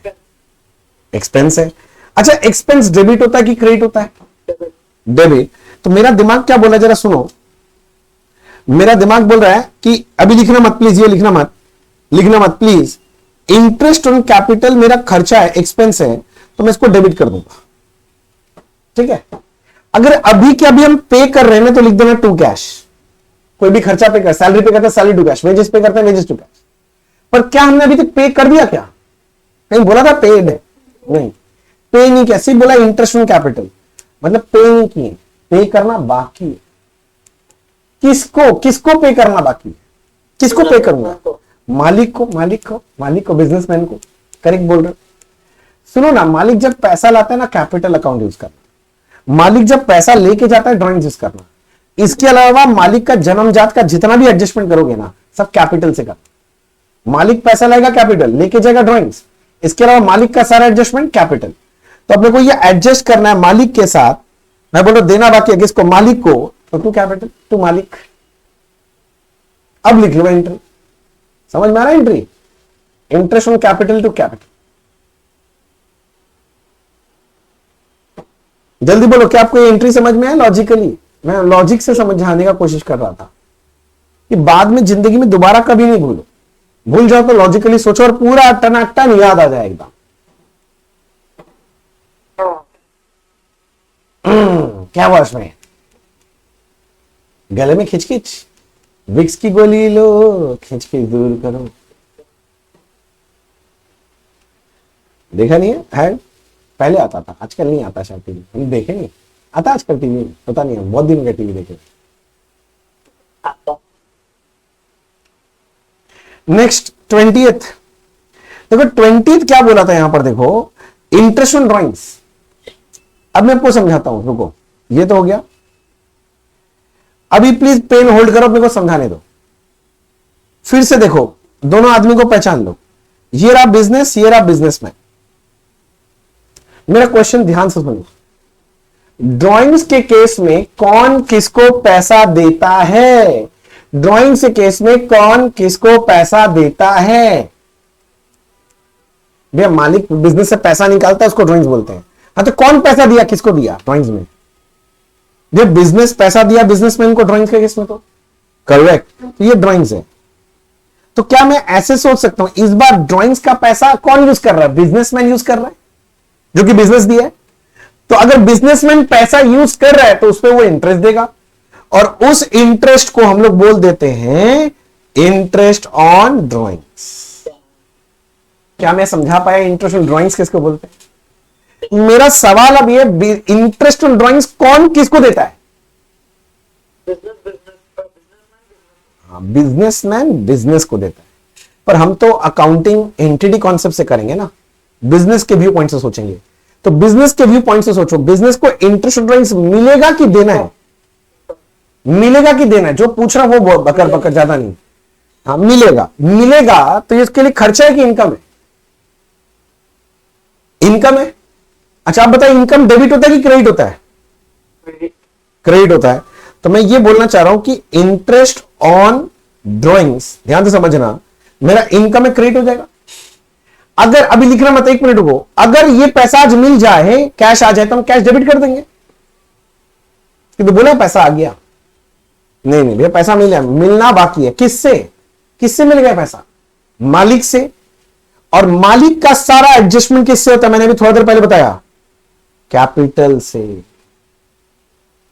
[SPEAKER 1] एक्सपेंस है। अच्छा, एक्सपेंस डेबिट होता है कि क्रेडिट होता है?
[SPEAKER 2] Debit.
[SPEAKER 1] डेबिट। तो मेरा दिमाग क्या बोला जरा सुनो, मेरा दिमाग बोल रहा है कि अभी लिखना मत प्लीज, ये लिखना मत प्लीज। इंटरेस्ट ऑन कैपिटल मेरा खर्चा है, एक्सपेंस है, तो मैं इसको डेबिट कर दूंगा। ठीक है? अगर अभी के अभी हम पे कर रहे हैं ना तो लिख देना टू कैश। कोई भी खर्चा पे कर, सैलरी पे करता है सैलरी टू कैश, वेजेस पे करता है वेजेस टू कैश। पर क्या हमने अभी तक पे कर दिया? क्या नहीं बोला था पेड है? नहीं, पे नहीं किया, सिर्फ बोला इंटरेस्ट ऑन कैपिटल, मतलब पे नहीं किए, पे करना बाकी है। किसको पे करना बाकी है? किसको पे करूंगा? मालिक को बिजनेसमैन को। करेक्ट बोल रहे? सुनो ना, मालिक जब पैसा लाता है ना, कैपिटल अकाउंट यूज करना। मालिक जब पैसा लेके जाता है, ड्राइंग यूज करना। इसके अलावा मालिक का जन्मजात का जितना भी एडजस्टमेंट करोगे ना, सब कैपिटल से करना। मालिक पैसा लाएगा कैपिटल, लेके जाएगा ड्राइंग्स। इसके अलावा मालिक का सारा एडजस्टमेंट कैपिटल। तो अपने को ये एडजस्ट करना है मालिक के साथ। मैं बोल रहा देना बाकी है किसको? मालिक को। तो टू कैपिटल, टू मालिक। अब लिख लो एंट्री। समझ में आ रहा है entry? Interest on capital to capital. जल्दी बोलो, क्या आपको ये एंट्री समझ में आया? लॉजिकली मैं लॉजिक से समझाने का कोशिश कर रहा था कि बाद में जिंदगी में दोबारा कभी नहीं भूलो। भूल जाओ तो लॉजिकली सोचो और पूरा टनाटन याद आ जाए एकदम। क्या हुआ उसमें? गले में खिचखिच? विक्स की गोली लो, खिचखिच दूर करो। देखा नहीं है? पहले आता था, आजकल नहीं आता शायद टीवी। हम देखे नहीं, आता आजकल टीवी? पता नहीं, बहुत दिन का टीवी देखे। नेक्स्ट 20th देखो, 20th क्या बोला था यहां पर? देखो, इंटरेस्ट ऑन ड्राइंग्स। अब मैं आपको समझाता हूं, रुको। ये तो हो गया। अभी प्लीज पेन होल्ड करो, अपने को समझाने दो। फिर से देखो, दोनों आदमी को पहचान लो। ये रहा बिजनेस, ये रहा बिजनेसमैन। मेरा क्वेश्चन ध्यान से सुनो। ड्राइंग्स के केस में कौन किसको पैसा देता है? ड्राइंग्स के केस में कौन किसको पैसा देता है? भैया, मालिक बिजनेस से पैसा निकालता है, उसको ड्राइंग्स बोलते हैं। हाँ, तो कौन पैसा दिया, किसको दिया ड्राइंग्स में? भैया, बिजनेस पैसा दिया बिजनेसमैन को ड्राइंग्स के केस में। तो करेक्ट, तो ये ड्राइंग्स है। तो क्या मैं ऐसे सोच सकता हूं, इस बार ड्राइंग्स का पैसा कौन यूज कर रहा है? बिजनेसमैन यूज कर रहा है, जो कि बिजनेस दिया है। तो अगर बिजनेसमैन पैसा यूज कर रहा है तो उस पर वो इंटरेस्ट देगा, और उस इंटरेस्ट को हम लोग बोल देते हैं इंटरेस्ट ऑन ड्राइंग्स। क्या मैं समझा पाया इंटरेस्ट ऑन ड्राइंग्स किसको बोलते हैं? मेरा सवाल अब ये, इंटरेस्ट ऑन ड्राइंग्स कौन किसको देता है? बिजनेसमैन बिजनेस को देता है। पर हम तो अकाउंटिंग एंटिटी कॉन्सेप्ट से करेंगे ना, बिजनेस के व्यू पॉइंट से सोचेंगे। तो बिजनेस के व्यू पॉइंट से सोचो, बिजनेस को इंटरेस्ट ड्राइंग्स मिलेगा कि देना है? मिलेगा कि देना है? जो पूछ रहा वो बकर बकर ज्यादा नहीं। हाँ मिलेगा, मिलेगा तो इसके लिए खर्चा है कि इनकम है? इनकम है। अच्छा आप बताइए, इनकम डेबिट होता है कि क्रेडिट होता है? क्रेडिट होता है। तो मैं ये बोलना चाह रहा हूं कि इंटरेस्ट ऑन ड्रॉइंग्स, ध्यान से समझना, मेरा इनकम में क्रेडिट हो जाएगा। अगर अभी लिखना मत, एक मिनट रुको, अगर ये पैसा आज मिल जाए, कैश आ जाए, तो हम कैश डेबिट कर देंगे कि तो बोला पैसा आ गया। नहीं नहीं भैया, पैसा मिला, मिलना बाकी है। किससे? किससे मिल गया पैसा? मालिक से। और मालिक का सारा एडजस्टमेंट किससे होता है? मैंने अभी थोड़ा देर पहले बताया, कैपिटल से।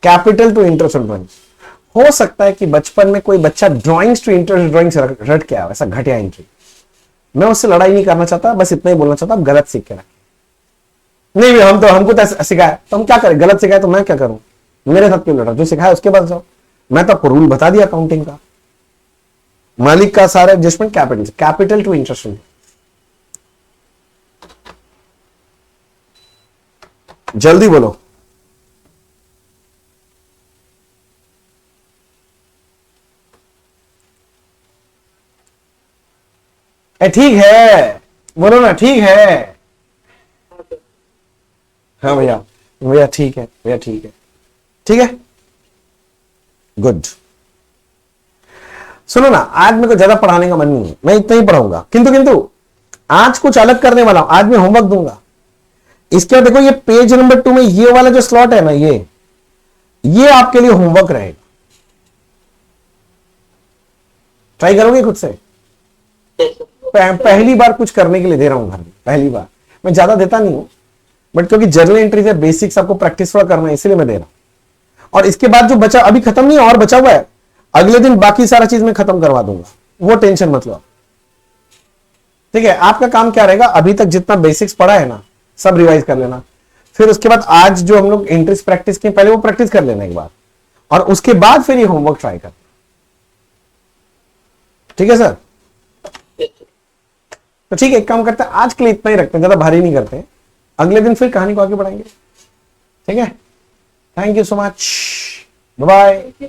[SPEAKER 1] Capital to interest on drawings. हो सकता है कि बचपन में कोई बच्चा ड्राइंग्स टू इंटरेस्ट ड्राइंग्स रट के आया, ऐसा घटिया एंट्री। मैं उससे लड़ाई नहीं करना चाहता, बस इतना ही बोलना चाहता, आप गलत सीख के रखें। नहीं हम तो, हमको तो सिखाया, तो हम क्या करें? गलत सिखाया तो मैं क्या करूं? मेरे साथ क्यों लड़ा? जो सिखाया उसके पास जाओ। मैं तो आपको रूल बता दिया अकाउंटिंग का। मालिक का सारा adjustment capital, capital to interest. जल्दी बोलो। ठीक है, बोलो ना, ठीक है। हाँ भैया, भैया ठीक है, भैया ठीक है, ठीक है, गुड। सुनो ना, आज मेरे को ज्यादा पढ़ाने का मन नहीं है, मैं इतना ही पढ़ाऊंगा। किंतु आज कुछ अलग करने वाला हूं। आज मैं होमवर्क दूंगा। इसके बाद देखो, ये पेज नंबर 2 में ये वाला जो स्लॉट है ना, ये आपके लिए होमवर्क रहेगा। ट्राई करोगे खुद से? पहली बार कुछ करने के लिए दे रहा हूं घर में, पहली बार। मैं ज्यादा देता नहीं हूं, बट क्योंकि जर्नल एंट्रीज है, बेसिक्स आपको प्रैक्टिस थोड़ा करना है, इसलिए मैं दे रहा हूं। और इसके बाद जो बचा, अभी खत्म नहीं और बचा हुआ है, अगले दिन बाकी सारा चीज मैं खत्म करवा दूंगा, वो टेंशन मत लो। ठीक है, आपका काम क्या रहेगा, अभी तक जितना बेसिक्स पढ़ा है ना, सब रिवाइज कर लेना। फिर उसके बाद आज जो हम लोग एंट्रीज प्रैक्टिस किए, पहले वो प्रैक्टिस कर लेना एक बार, और उसके बाद फिर ये होमवर्क ट्राई करना। ठीक है सर? तो ठीक है, एक काम करते हैं, आज के लिए इतना ही रखते हैं, ज्यादा भारी नहीं करते। अगले दिन फिर कहानी को आगे बढ़ाएंगे। ठीक है, thank you so much, bye bye.